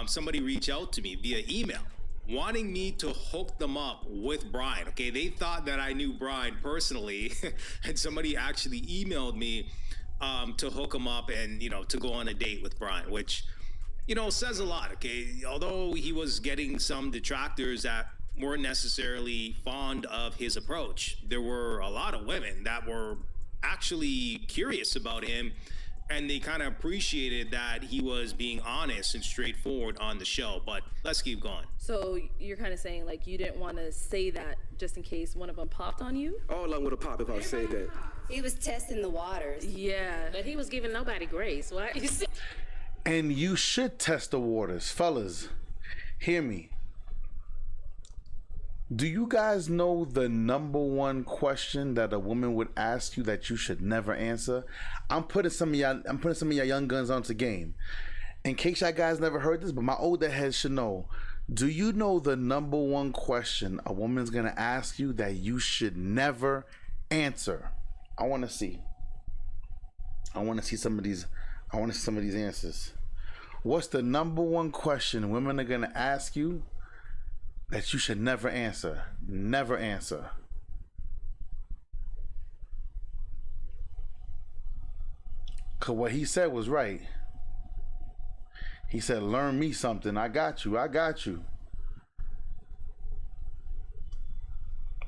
somebody reach out to me via email wanting me to hook them up with Brian, okay? They thought that I knew Brian personally, and somebody actually emailed me to hook him up and, you know, to go on a date with Brian, which, you know, says a lot, okay? Although he was getting some detractors that weren't necessarily fond of his approach, there were a lot of women that were actually curious about him, and they kind of appreciated that he was being honest and straightforward on the show. But let's keep going. So you're kind of saying like you didn't want to say that just in case one of them popped on you? All along with a pop if I said that. He was testing the waters. Yeah. But he was giving nobody grace. What? And you should test the waters. Fellas, hear me. Do you guys know the number one question that a woman would ask you that you should never answer? I'm putting some of y'all young guns onto game. In case y'all guys never heard this, but my older heads should know. Do you know the number one question a woman's gonna ask you that you should never answer? I want to see some of these answers. What's the number one question women are gonna ask you that you should never answer? Never answer. Cause what he said was right. He said, learn me something. I got you.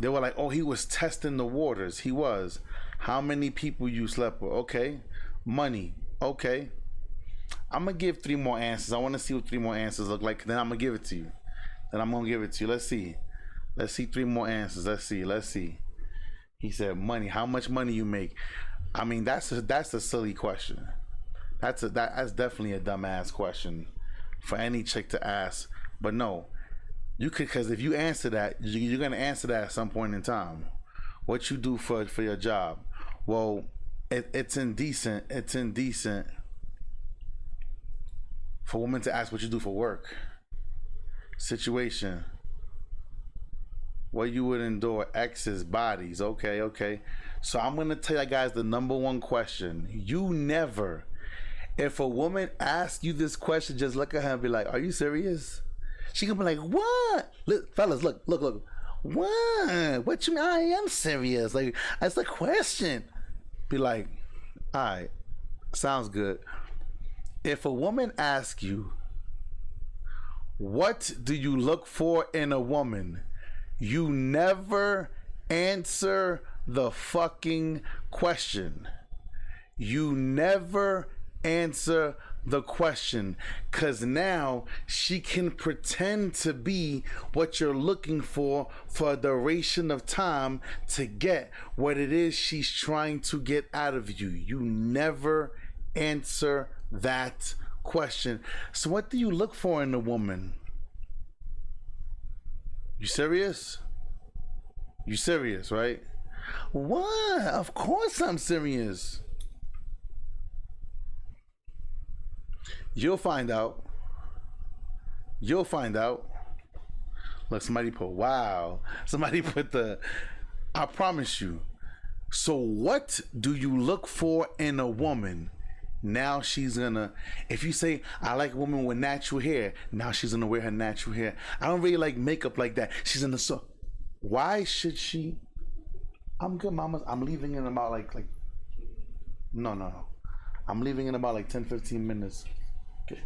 They were like, oh, he was testing the waters. He was. How many people you slept with? Okay. Money. Okay. I'm gonna give 3 more answers. I want to see what 3 more answers look like. Then I'm gonna give it to you. Let's see 3 more answers. Let's see. He said money. How much money you make? I mean, that's a silly question. That's definitely a dumbass question for any chick to ask. But no, you could, because if you answer that, you're gonna answer that at some point in time. What you do for your job? Well, it's indecent for women to ask what you do for work. Situation. What you would endure. Exes, bodies. Okay. So I'm gonna tell you guys the number one question. You never, If a woman asks you this question, just look at her and be like, "Are you serious?" She gonna be like, "What?" Look, fellas, look. What? What you mean? I am serious. Like, that's the question. Be like, all right, sounds good. If a woman asks you, "What do you look for in a woman?" you never answer the fucking question. You never answer the question, because now she can pretend to be what you're looking for a duration of time to get what it is she's trying to get out of you. You never answer that question. So what do you look for in a woman? You serious? You serious, right? What? Of course I'm serious. You'll find out. You'll find out. Look, somebody put, wow. Somebody put I promise you. So what do you look for in a woman? Now she's gonna, if you say, "I like a woman with natural hair," now she's gonna wear her natural hair. "I don't really like makeup like that." She's gonna, so why should she? I'm good, mama. I'm leaving in about like no. I'm leaving in about like 10-15 minutes. Okay.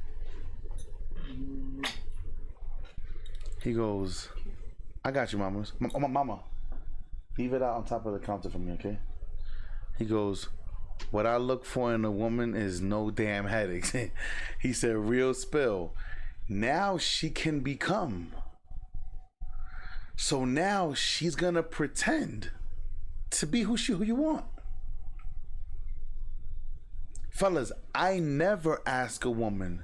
He goes, "I got you, mamas. Mama, leave it out on top of the counter for me, okay?" He goes, "What I look for in a woman is no damn headaches." He said, "Real spill." Now she can become. So now she's gonna pretend to be who you want. Fellas, I never ask a woman,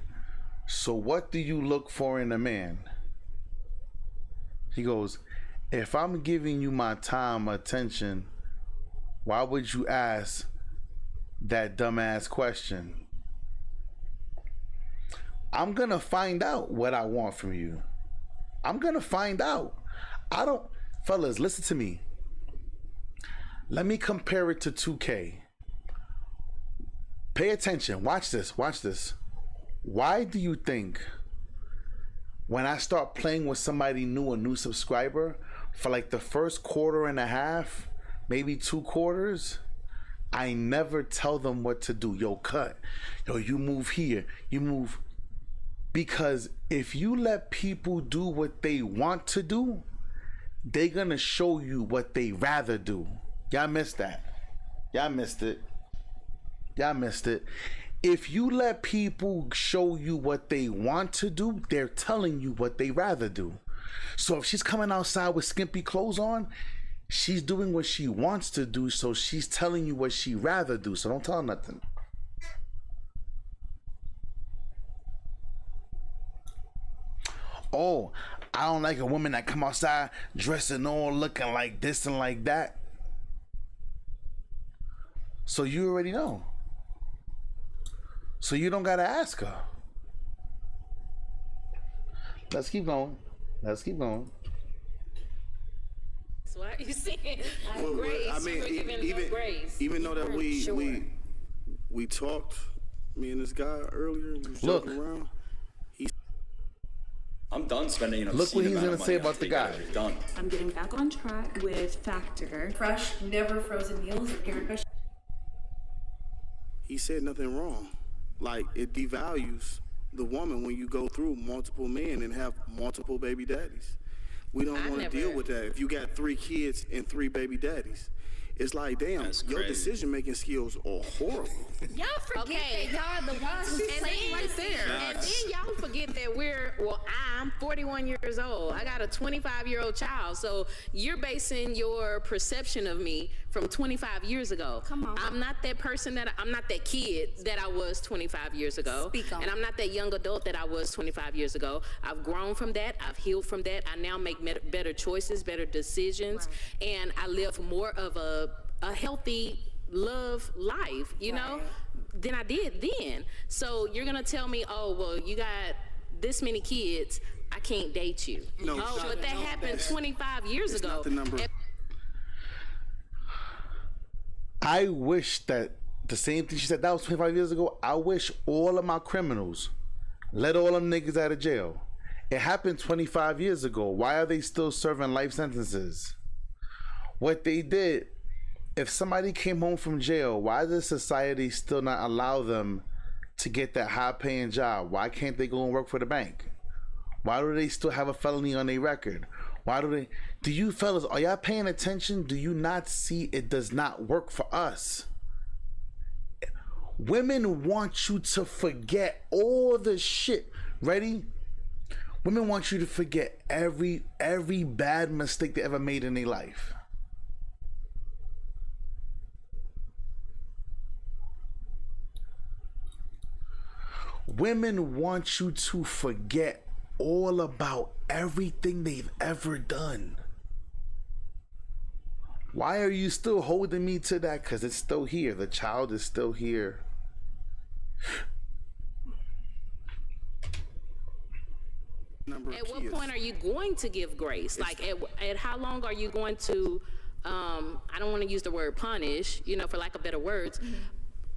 "So what do you look for in a man?" He goes, "If I'm giving you my time, attention, why would you ask that dumbass question?" I'm gonna find out what I want from you. I'm gonna find out. Fellas, listen to me. Let me compare it to 2K. Pay attention. Watch this. Why do you think when I start playing with somebody new, a new subscriber, for like the first quarter and a half, maybe 2 quarters, I never tell them what to do. Yo, cut. Yo, you move here. You move. Because if you let people do what they want to do, they're gonna show you what they rather do. Y'all missed that. Y'all missed it. If you let people show you what they want to do, they're telling you what they rather do. So if she's coming outside with skimpy clothes on, she's doing what she wants to do, so she's telling you what she rather do. So don't tell her nothing. "Oh, I don't like a woman that come outside dressing all looking like this and like that." So you already know. So you don't gotta ask her. Let's keep going. So why are you saying Well, grace? I mean, You were giving no grace. even though that we talked, me and this guy earlier, we was joking around. I'm done spending. Look what he's gonna say about the guy. Done. I'm getting back on track with Factor. Fresh, never frozen meals or parent. He said nothing wrong. Like, it devalues the woman when you go through multiple men and have multiple baby daddies. We don't want to deal with that. If you got 3 kids and 3 baby daddies, it's like, damn, your decision-making skills are horrible. Y'all forget that y'all the ones who saying right there. And then y'all forget that I'm 41 years old. I got a 25-year-old child. So you're basing your perception of me from 25 years ago. Come on. I'm not that person I'm not that kid that I was 25 years ago. Speak on. And I'm not that young adult that I was 25 years ago. I've grown from that. I've healed from that. I now make better choices, better decisions. Right. And I live more of a healthy love life, you know, than I did then. So you're gonna tell me, "Oh, well, you got this many kids, I can't date you." No, but that happened 25 years ago. Not the number. I wish that The same thing she said, that was 25 years ago. I wish all of my criminals let all them niggas out of jail. It happened 25 years ago. Why are they still serving life sentences? What they did, if somebody came home from jail, why does society still not allow them to get that high paying job? Why can't they go and work for the bank? Why do they still have a felony on their record? Why do you fellas, are y'all paying attention? Do you not see it does not work for us? Women want you to forget all the shit. Ready? Women want you to forget every bad mistake they ever made in their life. Women want you to forget all about everything they've ever done. Why are you still holding me to that? Because it's still here. The child is still here. At what point are you going to give grace? Like, at how long are you going to, I don't want to use the word punish, for lack of better words,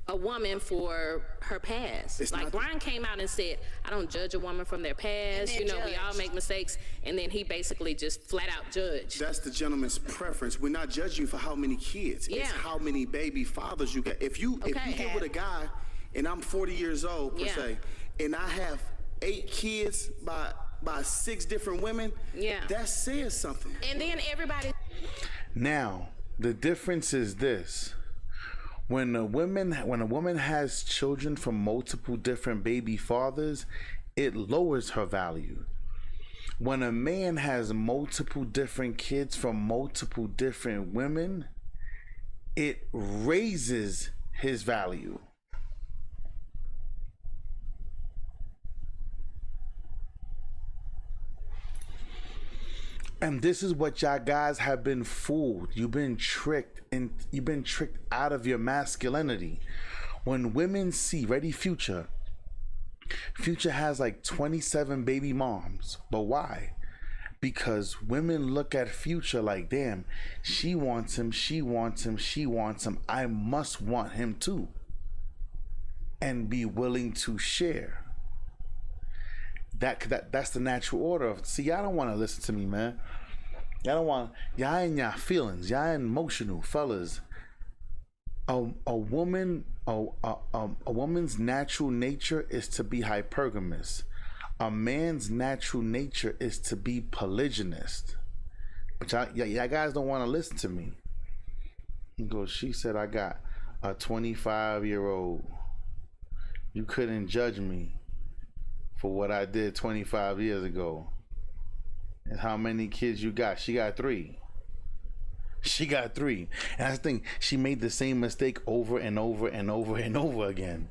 a woman for her past? Like, Brian came out and said, I don't judge a woman from their past. We all make mistakes. And then he basically just flat out judged. That's the gentleman's preference. We're not judging you for how many kids. Yeah. It's how many baby fathers you got. If you get with a guy, and I'm 40 years old, per se, and I have 8 kids by 6 different women, that says something. And then everybody. Now, the difference is this. When a woman has children from multiple different baby fathers, it lowers her value. When a man has multiple different kids from multiple different women, it raises his value. And this is what y'all guys have been fooled. You've been tricked, and you've been tricked out of your masculinity. When women see, ready, Future has like 27 baby moms. But why? Because women look at Future like, damn, she wants him, she wants him, she wants him. I must want him too. And be willing to share. That's the natural order of. See, y'all don't want to listen to me, man. Y'all in y'all feelings. Y'all emotional, fellas. A woman's natural nature is to be hypergamous. A man's natural nature is to be polygynist. But y'all guys don't want to listen to me. He goes, she said, I got a 25-year-old. You couldn't judge me for what I did 25 years ago. And how many kids you got? She got 3. She got 3. And that's the thing. She made the same mistake over and over and over and over again.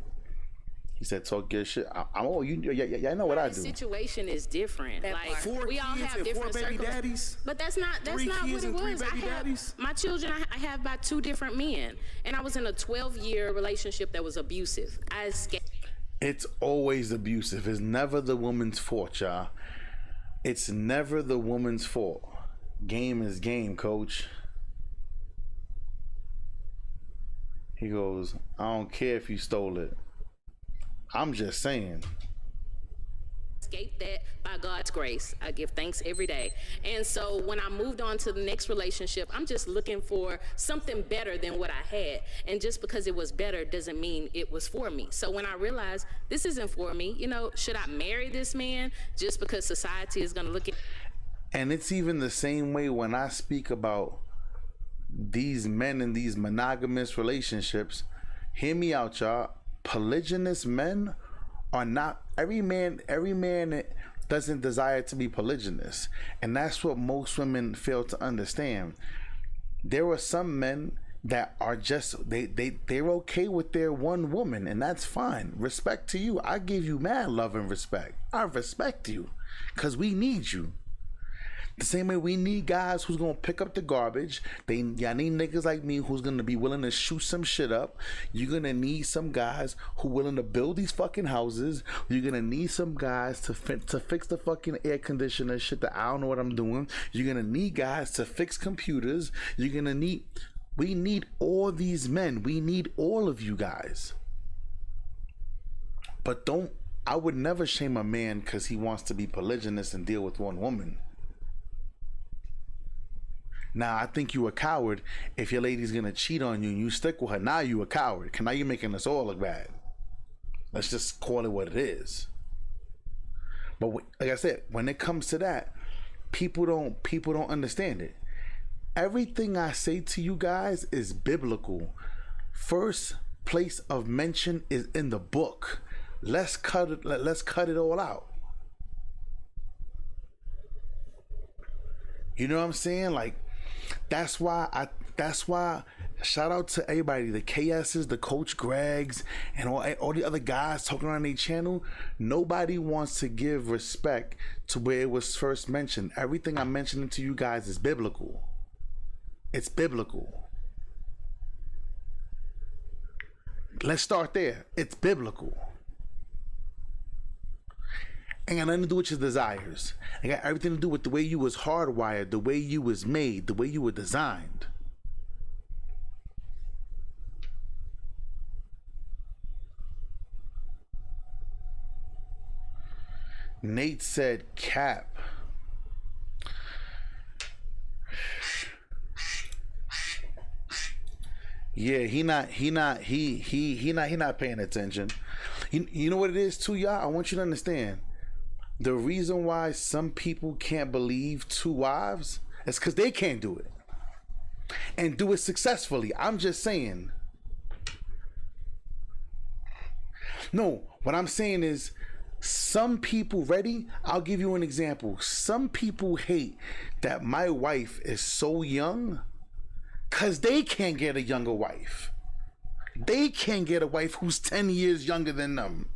He said, talk your shit. I know what I do. The situation is different. Like, 4 we all kids have and 4 different baby daddies? But that's not what it was. My children, I have by 2 different men. And I was in a 12-year relationship that was abusive. I escaped. It's always abusive. It's never the woman's fault, y'all. It's never the woman's fault. Game is game, coach. He goes, I don't care if you stole it. I'm just saying. Escape that by God's grace. I give thanks every day. And so when I moved on to the next relationship, I'm just looking for something better than what I had. And just because it was better doesn't mean it was for me. So when I realized this isn't for me, should I marry this man just because society is going to look at. And it's even the same way when I speak about these men in these monogamous relationships. Hear me out, y'all. Polygynous men are not, every man doesn't desire to be polygynous, and that's what most women fail to understand. There are some men that are just they're okay with their one woman, and that's fine. Respect to you. I give you mad love and respect. I respect you because we need you. The same way we need guys who's gonna pick up the garbage. Y'all need niggas like me who's gonna be willing to shoot some shit up. You're gonna need some guys who willing to build these fucking houses. You're gonna need some guys to fix the fucking air conditioner shit that I don't know what I'm doing. You're gonna need guys to fix computers. You're gonna need We need all these men. We need all of you guys. But I would never shame a man because he wants to be polygynous and deal with one woman. Now, I think you a coward if your lady's gonna cheat on you and you stick with her. Now you a coward. Now you're making us all look bad. Let's just call it what it is. But like I said, when it comes to that, people don't understand it. Everything I say to you guys is biblical. First place of mention is in the book. Let's cut it all out. You know what I'm saying? Like, that's why shout out to everybody, the KS's, the Coach Gregs, and all the other guys talking on their channel. Nobody wants to give respect to where it was first mentioned. Everything I'm mentioning to you guys is biblical. It's biblical. Let's start there. It's biblical. Ain't got nothing to do with your desires. It got everything to do with the way you was hardwired, the way you was made, the way you were designed. Nate said cap. Yeah, he not paying attention. You know what it is too, y'all? I want you to understand. The reason why some people can't believe 2 wives is because they can't do it. And do it successfully. I'm just saying. No, what I'm saying is some people, ready? I'll give you an example. Some people hate that my wife is so young because they can't get a younger wife. They can't get a wife who's 10 years younger than them.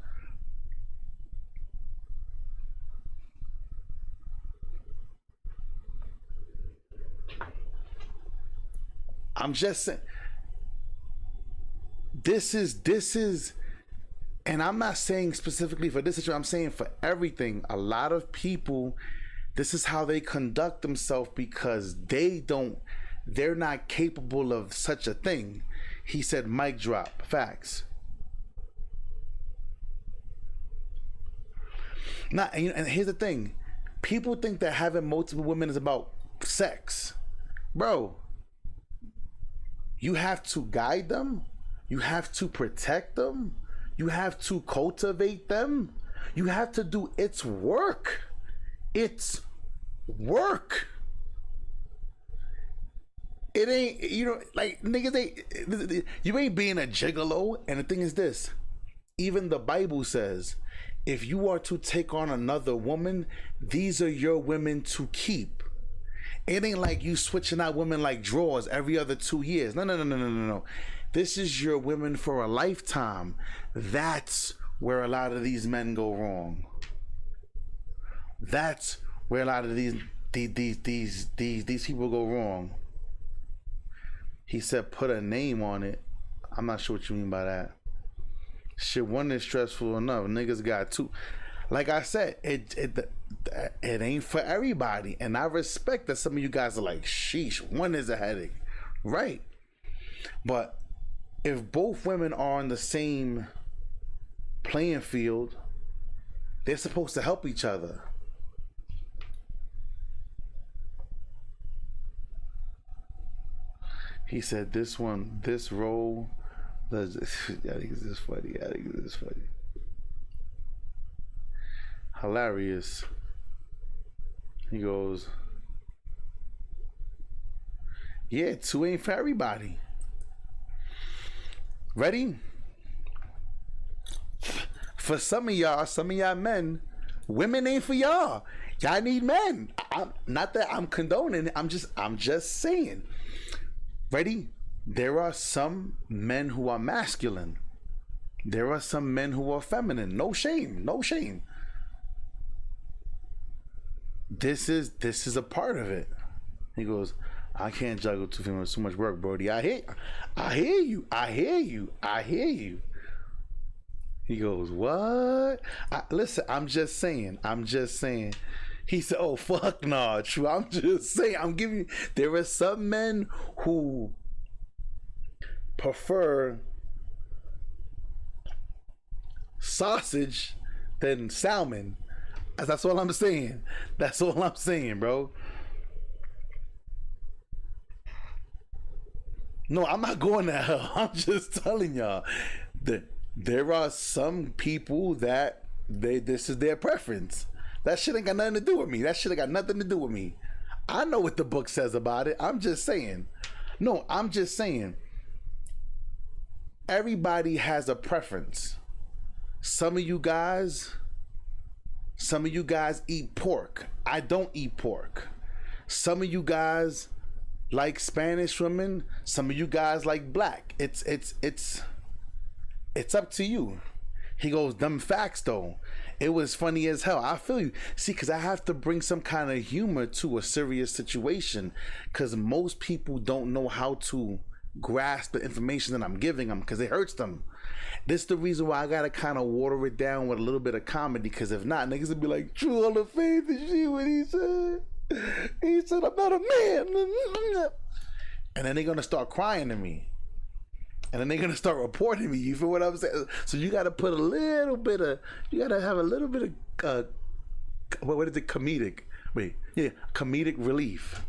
I'm just saying, this is, and I'm not saying specifically for this situation, I'm saying for everything. A lot of people, this is how they conduct themselves because they're not capable of such a thing. He said, mic drop, facts. Now, and here's the thing. People think that having multiple women is about sex. Bro, you have to guide them. You have to protect them. You have to cultivate them. You have to do its work. It's work. It ain't, like niggas you ain't being a gigolo. And the thing is this, even the Bible says, if you are to take on another woman, these are your women to keep. It ain't like you switching out women like drawers every other 2 years. No. This is your women for a lifetime. That's where a lot of these men go wrong. That's where a lot of these people go wrong. He said, put a name on it. I'm not sure what you mean by that. Shit, one is stressful enough. Niggas got 2. Like I said, it ain't for everybody. And I respect that some of you guys are like, sheesh, one is a headache. Right. But if both women are on the same playing field, they're supposed to help each other. He said this role does. I think this is funny. Hilarious. He goes, yeah, 2 ain't for everybody. Ready? For some of y'all men, women ain't for y'all. Y'all need men. Not that I'm condoning it. I'm just saying. Ready? There are some men who are masculine. There are some men who are feminine. No shame. This is a part of it. He goes, I can't juggle 2 females, too much work, Brody. I hear you. He goes, what? Listen, I'm just saying. He said, oh, fuck nah, true. I'm just saying, there are some men who prefer sausage than salmon. That's all I'm saying. That's all I'm saying, bro. No, I'm not going to hell. I'm just telling y'all that there are some people that this is their preference. That shit ain't got nothing to do with me. That shit ain't got nothing to do with me. I know what the book says about it. I'm just saying. No, I'm just saying. Everybody has a preference. Some of you guys eat pork. I don't eat pork. Some of you guys like Spanish women. Some of you guys like black. It's up to you. He goes, them facts though. It was funny as hell. I feel you. See, because I have to bring some kind of humor to a serious situation, because most people don't know how to grasp the information that I'm giving them, because it hurts them. This is the reason why I gotta kind of water it down with a little bit of comedy, because if not, niggas would be like, true on the faith and shit what he said. He said, I'm not a man. And then they're gonna start crying to me. And then they're gonna start reporting me. You feel what I'm saying? So you gotta put a little bit of, you gotta have a little bit of, what is it? Comedic relief.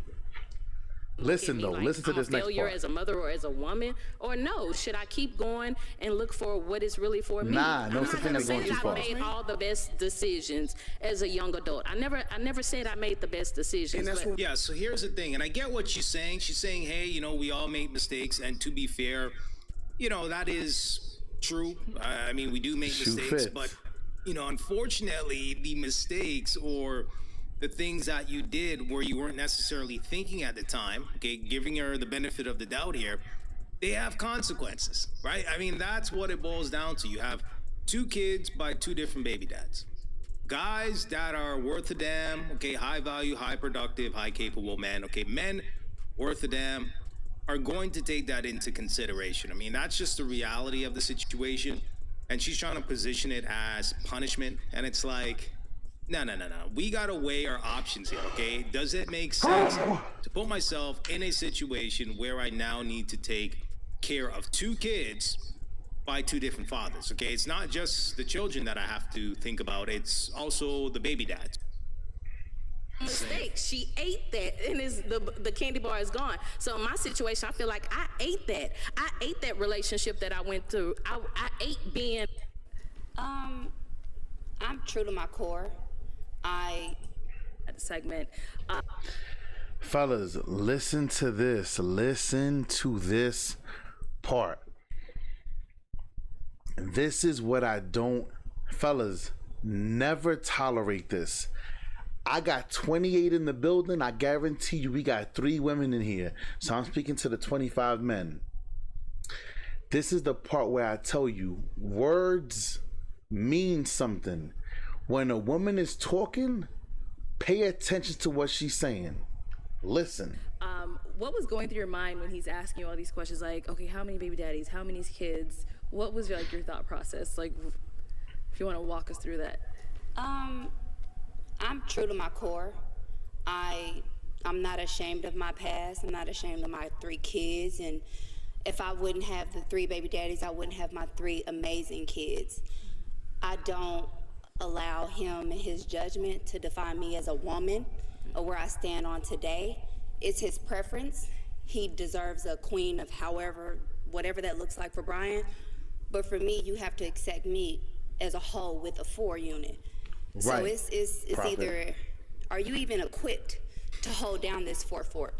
Listen though, like, listen to this next part. Failure as a mother or as a woman, or no? Should I keep going and look for what is really for me? Nah, no I'm such not thing gonna as going say too I far. made all the best decisions as a young adult. I never said I made the best decisions. And that's but what Yeah, so here's the thing, and I get what she's saying. She's saying, hey, we all make mistakes, and to be fair, that is true. I mean, we do make Shoe mistakes, fits. but, unfortunately, the mistakes or the things that you did where you weren't necessarily thinking at the time, okay, giving her the benefit of the doubt here, they have consequences, right? I mean, that's what it boils down to. You have 2 kids by 2 different baby dads. Guys that are worth a damn, okay, high value, high productive, high capable men, okay, men worth a damn are going to take that into consideration. I mean, that's just the reality of the situation. And she's trying to position it as punishment. And it's like, no. We got to weigh our options here, okay? Does it make sense to put myself in a situation where I now need to take care of 2 kids by 2 different fathers, okay? It's not just the children that I have to think about. It's also the baby dads. mistake. She ate that, and the candy bar is gone. So in my situation, I feel like I ate that. I ate that relationship that I went through. I ate being. I'm true to my core. Segment. Fellas, listen to this. Listen to this part. This is what I don't. Fellas, never tolerate this. I got 28 in the building. I guarantee you we got 3 women in here. So I'm speaking to the 25 men. This is the part where I tell you words mean something. When a woman is talking, pay attention to what she's saying. Listen. What was going through your mind when he's asking you all these questions? Like, okay, how many baby daddies? How many kids? What was your thought process? Like, if you want to walk us through that. I'm true to my core. I'm not ashamed of my past. I'm not ashamed of my 3 kids. And if I wouldn't have the 3 baby daddies, I wouldn't have my 3 amazing kids. I don't allow him and his judgment to define me as a woman or where I stand on today. It's his preference. He deserves a queen of whatever that looks like for Brian. But for me, you have to accept me as a whole with a 4 unit. So Right. it's either, are you even equipped to hold down this 4 fort?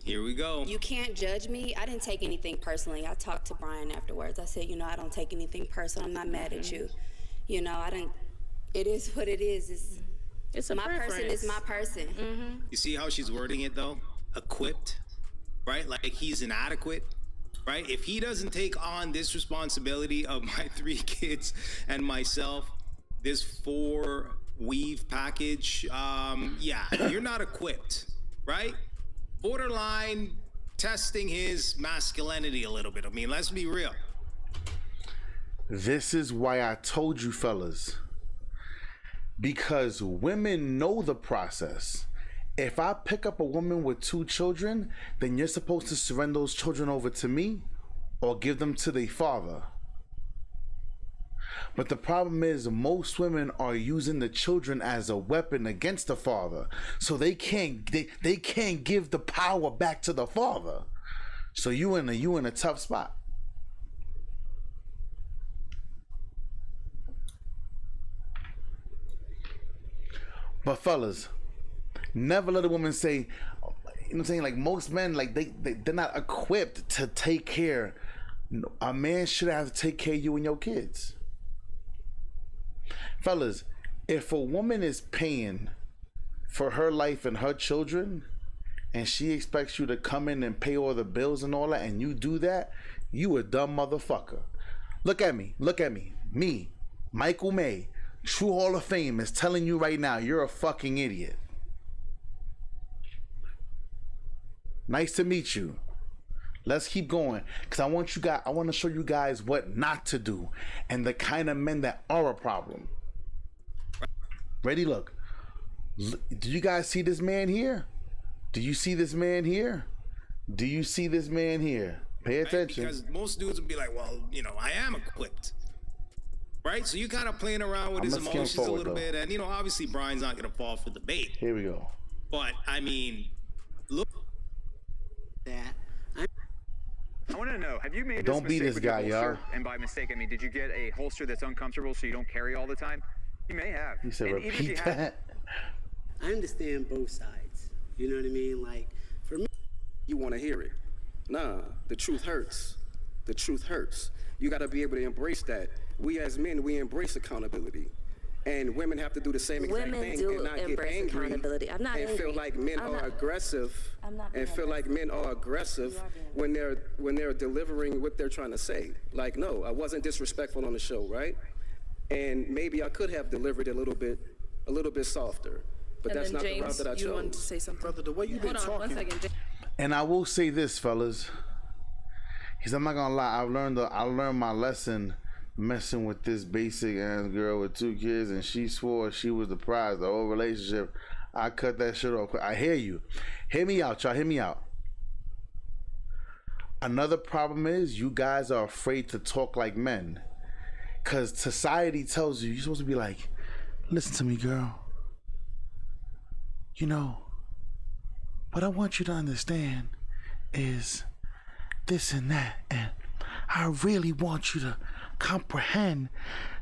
Here we go. You can't judge me. I didn't take anything personally. I talked to Brian afterwards. I said, I don't take anything personal. I'm not mad at you. It is what it is. It's a my preference. person is my person. You see how she's wording it though? Equipped, right? Like he's inadequate, right? If he doesn't take on this responsibility of my 3 kids and myself, this 4 weave package, you're not equipped, right? Borderline testing his masculinity a little bit. I mean, let's be real. This is why I told you, fellas. Because women know the process. If I pick up a woman with 2 children, then you're supposed to surrender those children over to me, or give them to their father. But the problem is most women are using the children as a weapon against the father. So they can't give the power back to the father. So you in a tough spot. But fellas, never let a woman say, you know what I'm saying? Like most men, like they're not equipped to take care. A man should have to take care of you and your kids. Fellas, if a woman is paying for her life and her children, and she expects you to come in and pay all the bills and all that, and you do that, you a dumb motherfucker. Look at me. Me, Michael May, True Hall of Fame, is telling you right now, you're a fucking idiot. Nice to meet you. Let's keep going, because I want to show you guys what not to do and the kind of men that are a problem. Ready? Look. Do you guys see this man here? Do you see this man here? Do you see this man here? Pay attention. Right? Because most dudes would be like, well, you know, I am equipped. Right? So you kind of playing around with his emotions a little bit. And, you know, obviously Brian's not going to fall for the bait. Here we go. But, I mean, look. That. I want to know, have you made this Don't be this guy, y'all. And by mistake, I mean, did you get a holster that's uncomfortable so you don't carry all the time? You may have. He said, repeat that. I understand both sides. You know what I mean? Like, for me, You want to hear it. Nah, the truth hurts. The truth hurts. You got to be able to embrace that. We as men, we embrace accountability. And women have to do the same exact Women thing do and not get embrace angry accountability. I'm not and angry. feel like men I'm are not- aggressive I'm not and being feel like men are aggressive when they're delivering what they're trying to say. Like, no, I wasn't disrespectful on the show, right? And maybe I could have delivered it a little bit softer, but And that's then not James, the route that I chose. you wanted to say something. Brother, the way you've been Hold on, one talking. second. And I will say this, fellas. I'm not gonna lie. I learned my lesson messing with this basic ass girl with 2 kids, and she swore she was the prize, the whole relationship. I cut that shit off. I hear you. Hear me out, y'all. Hear me out. Another problem is you guys are afraid to talk like men, because society tells you you're supposed to be like, listen to me, girl. You know, what I want you to understand is this and that, and I really want you to comprehend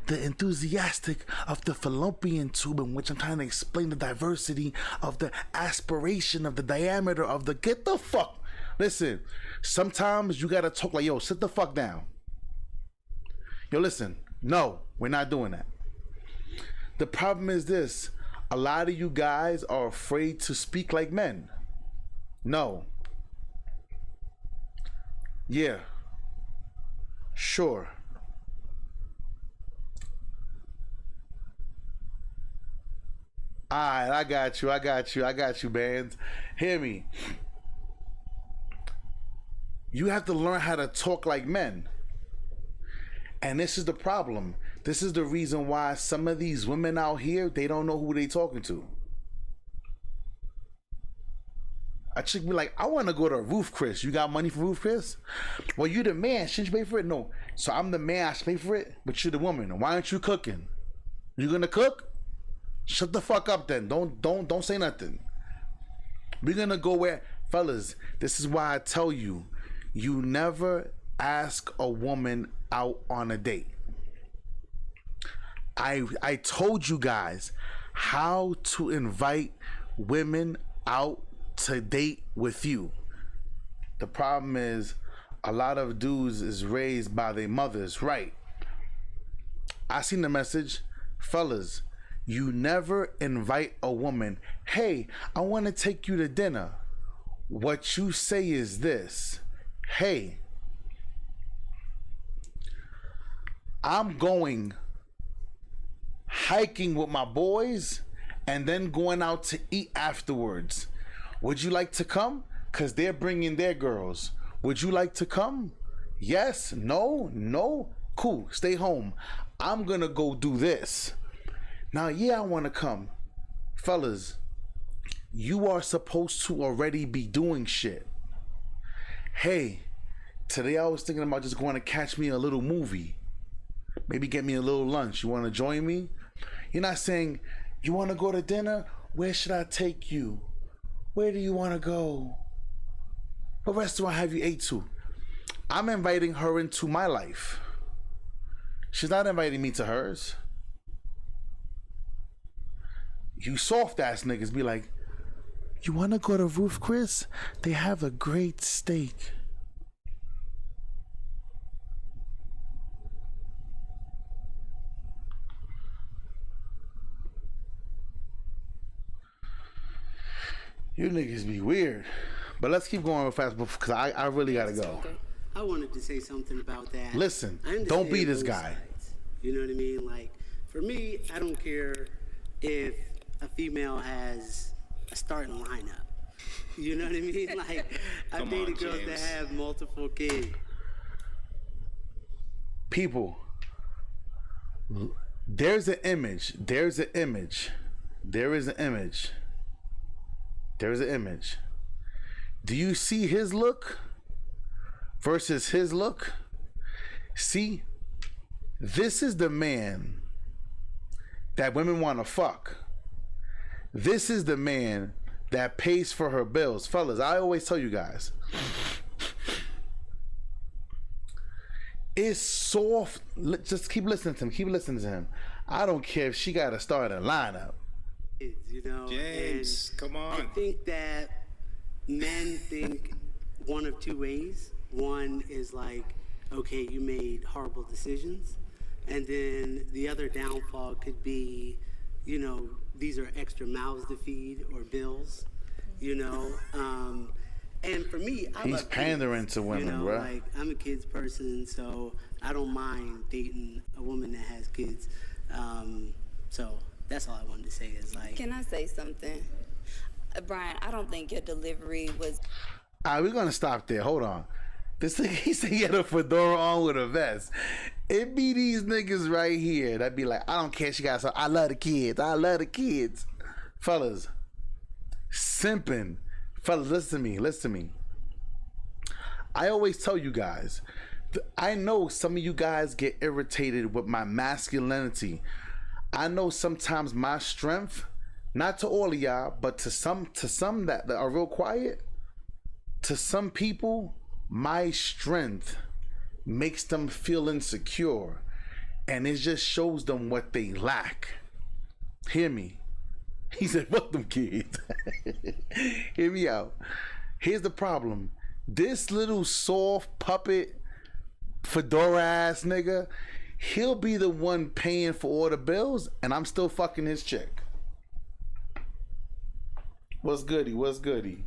the enthusiastic of the fallopian tube, in which I'm trying to explain the diversity of the aspiration of the diameter of the get the fuck. Listen, sometimes you gotta talk like, yo, sit the fuck down. Yo, listen, no, we're not doing that. The problem is this: a lot of you guys are afraid to speak like men. No. Yeah. Sure. Alright, I got you, bands. Hear me. You have to learn how to talk like men. And this is the problem. This is the reason why some of these women out here, they don't know who they talking to. A chick be like, I want to go to Roof Chris. You got money for Roof Chris? Well, you the man. Shouldn't you pay for it? No. So I'm the man. I should pay for it. But you're the woman. Why aren't you cooking? You gonna cook? Shut the fuck up then. Don't say nothing. We're gonna go where, fellas. This is why I tell you, you never ask a woman out on a date. I told you guys how to invite women out to date with you. The problem is a lot of dudes is raised by their mothers, right? I seen the message. Fellas, you never invite a woman, hey, I want to take you to dinner. What you say is this: hey, I'm going hiking with my boys and then going out to eat afterwards. Would you like to come? Because they're bringing their girls. Would you like to come? Yes? No? No? Cool. Stay home. I'm going to go do this. Now, yeah, I want to come. Fellas, you are supposed to already be doing shit. Hey, Today I was thinking about just going to catch me a little movie. Maybe get me a little lunch. You want to join me? You're not saying, you want to go to dinner? Where should I take you? Where do you want to go? What restaurant have you ate to? I'm inviting her into my life. She's not inviting me to hers. You soft ass niggas be like, you want to go to Ruth Chris? They have a great steak. You niggas be weird. But let's keep going real fast because I really gotta go. Okay. I wanted to say something about that. Listen, I understand don't be this both guy. sides. You know what I mean? Like, for me, I don't care if a female has a starting lineup. You know what I mean? Like, I've dated girls that have multiple kids. People, there's an image. There's an image. There is an image. There's an image. Do you see his look versus his look? See, this is the man that women want to fuck. This is the man that pays for her bills. Fellas, I always tell you guys, it's soft. Just keep listening to him. Keep listening to him. I don't care if she got to start a lineup. You know, James, and come on. I think that men think one of two ways. One is like, okay, you made horrible decisions. And then the other downfall could be, you know, these are extra mouths to feed or bills, you know. And for me, I He's love pandering kids, to women, you know, bro. Like, I'm a kids person, so I don't mind dating a woman that has kids. So that's all I wanted to say is like. Can I say something? Brian, I don't think your delivery was. All right, we're gonna stop there. Hold on. This nigga, he said he had a fedora on with a vest. It be these niggas right here that be like, I don't care, she got some. I love the kids. I love the kids. Fellas, simping. Fellas, listen to me. Listen to me. I always tell you guys, I know some of you guys get irritated with my masculinity. I know sometimes my strength, not to all of y'all, but to some that are real quiet, to some people, my strength makes them feel insecure, and it just shows them what they lack. Hear me. He said, fuck them kids. Hear me out. Here's the problem. This little soft puppet fedora ass nigga, he'll be the one paying for all the bills, and I'm still fucking his chick. What's goody? What's goody?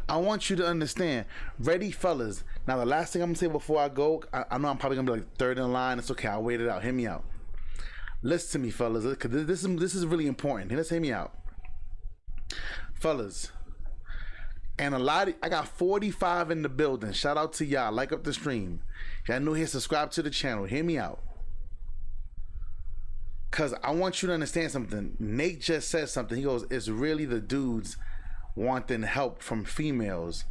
I want you to understand. Ready, fellas? Now, the last thing I'm gonna say before I go, I know I'm probably gonna be like third in line. It's okay. I'll wait it out. Hear me out. Listen to me, fellas, because this is really important. Let's hear me out, fellas. And I got 45 in the building. Shout out to y'all. Like up the stream. Y'all new here, subscribe to the channel. Hear me out. Cause I want you to understand something. Nate just said something. He goes, it's really the dudes wanting help from females.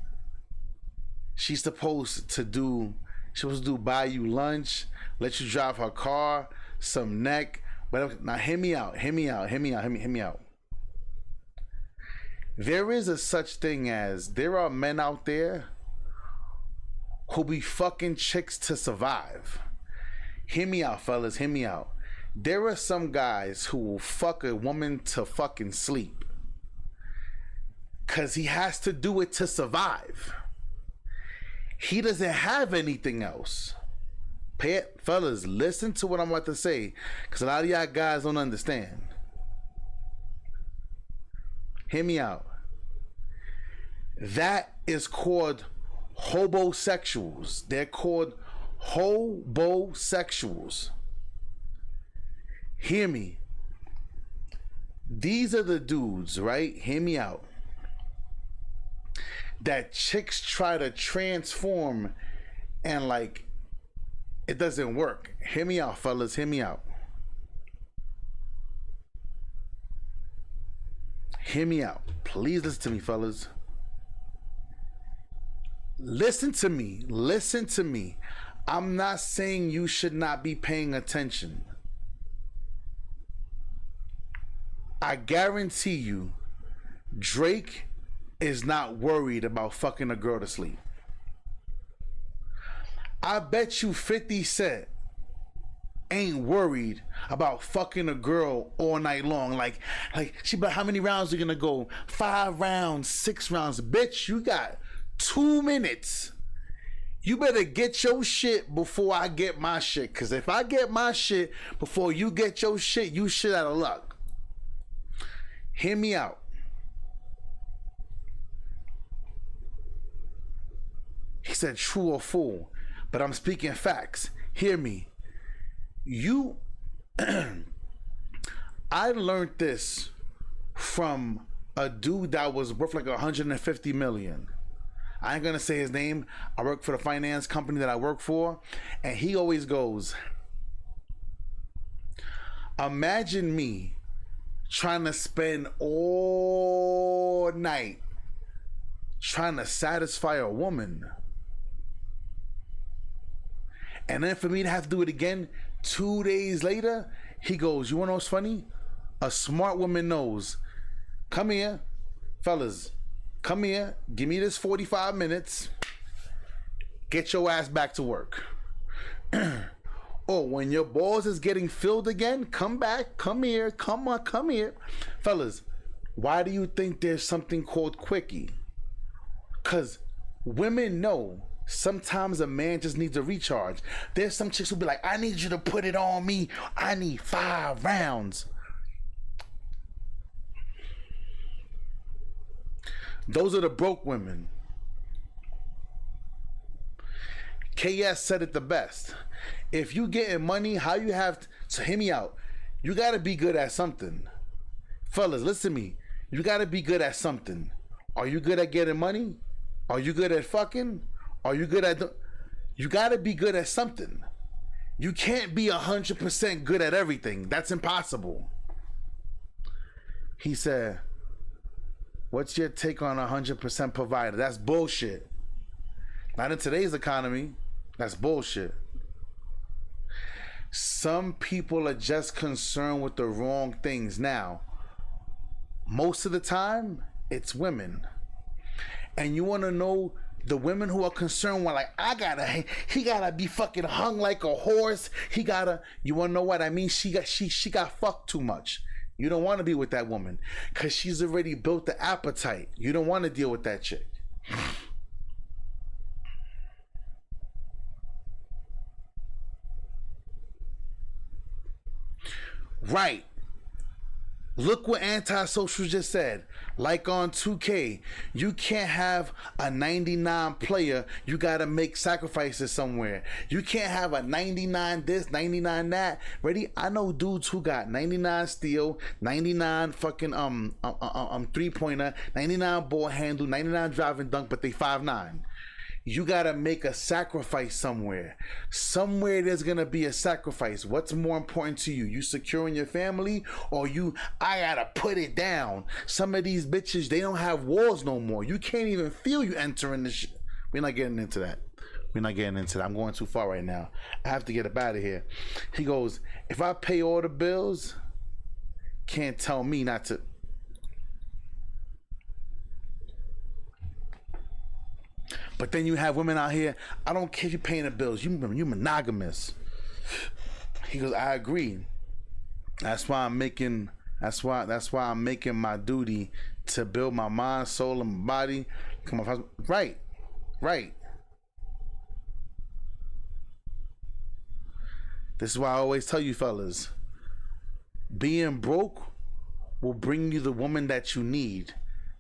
She's supposed to buy you lunch, let you drive her car, some neck. But now hear me out. There is a such thing as, there are men out there who be fucking chicks to survive. Hear me out, fellas. Hear me out. There are some guys who will fuck a woman to fucking sleep, cause he has to do it to survive. He doesn't have anything else. Fellas, listen to what I'm about to say, cause a lot of y'all guys don't understand. Hear me out. That is called hobosexuals. They're called hobosexuals. Hear me. These are the dudes, right? Hear me out. That chicks try to transform and like, it doesn't work. Hear me out, fellas. Hear me out. Hear me out. Please listen to me, fellas. Listen to me. Listen to me. I'm not saying you should not be paying attention. I guarantee you, Drake is not worried about fucking a girl to sleep. I bet you 50 Cent ain't worried about fucking a girl all night long. Like she, but how many rounds are gonna go? 5 rounds, 6 rounds. Bitch, you got 2 minutes. You better get your shit before I get my shit. Cause if I get my shit before you get your shit, you shit out of luck. Hear me out. He said true or fool, but I'm speaking facts. Hear me. You, I learned this from a dude that was worth like 150 million. I ain't gonna say his name. I work for the finance company that I work for, and he always goes, imagine me trying to spend all night trying to satisfy a woman, and then for me to have to do it again 2 days later. He goes, you wanna know what's funny? A smart woman knows. Come here, fellas. Come here. Give me this 45 minutes. Get your ass back to work. Or when your balls is getting filled again, come back. Come here. Come on. Come here. Fellas, why do you think there's something called quickie? Because women know sometimes a man just needs a recharge. There's some chicks who be like, I need you to put it on me. I need 5 rounds. Those are the broke women. KS said it the best. If you getting money, how you have to, so hear me out. You gotta be good at something. Fellas, listen to me. You gotta be good at something. Are you good at getting money? Are you good at fucking? Are you good at you gotta be good at something. You can't be 100% good at everything. That's impossible. He said, what's your take on 100% provider? That's bullshit. Not in today's economy. That's bullshit. Some people are just concerned with the wrong things. Now, most of the time, it's women. And you want to know the women who are concerned with, like, he gotta be fucking hung like a horse. You want to know what I mean? She got fucked too much. You don't want to be with that woman because she's already built the appetite. You don't want to deal with that chick. Right. Look what Antisocial just said. Like on 2K, you can't have a 99 player. You gotta make sacrifices somewhere. You can't have a 99 this, 99 that. Ready? I know dudes who got 99 steal, 99 fucking 3-pointer, 99 ball handle, 99 driving dunk, but they 5'9". You gotta make a sacrifice somewhere. Somewhere there's gonna be a sacrifice. What's more important to you? You securing your family, or I gotta put it down? Some of these bitches, they don't have walls no more. You can't even feel you entering the shit. We're not getting into that. I'm going too far right now. I have to get up out of here. He goes, if I pay all the bills, can't tell me not to. But then you have women out here, I don't care if you're paying the bills, you monogamous. He goes, I agree. That's why I'm making my duty to build my mind, soul, and body. Come on, right. This is why I always tell you fellas, being broke will bring you the woman that you need.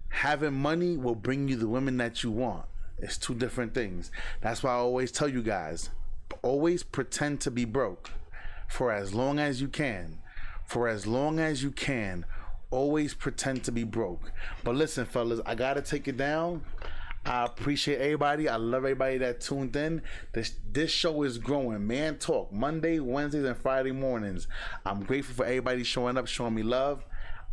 Having money will bring you the women that you want. It's two different things. That's why I always tell you guys, always pretend to be broke for as long as you can. Always pretend to be broke. But listen, fellas, I gotta take it down. I appreciate everybody. I love everybody that tuned in. This show is growing. Man Talk, Monday, Wednesdays, and Friday mornings. I'm grateful for everybody showing up, showing me love.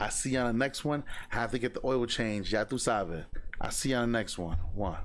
I see you on the next one. Have to get the oil change. Ya tu sabe. I see you on the next one. One.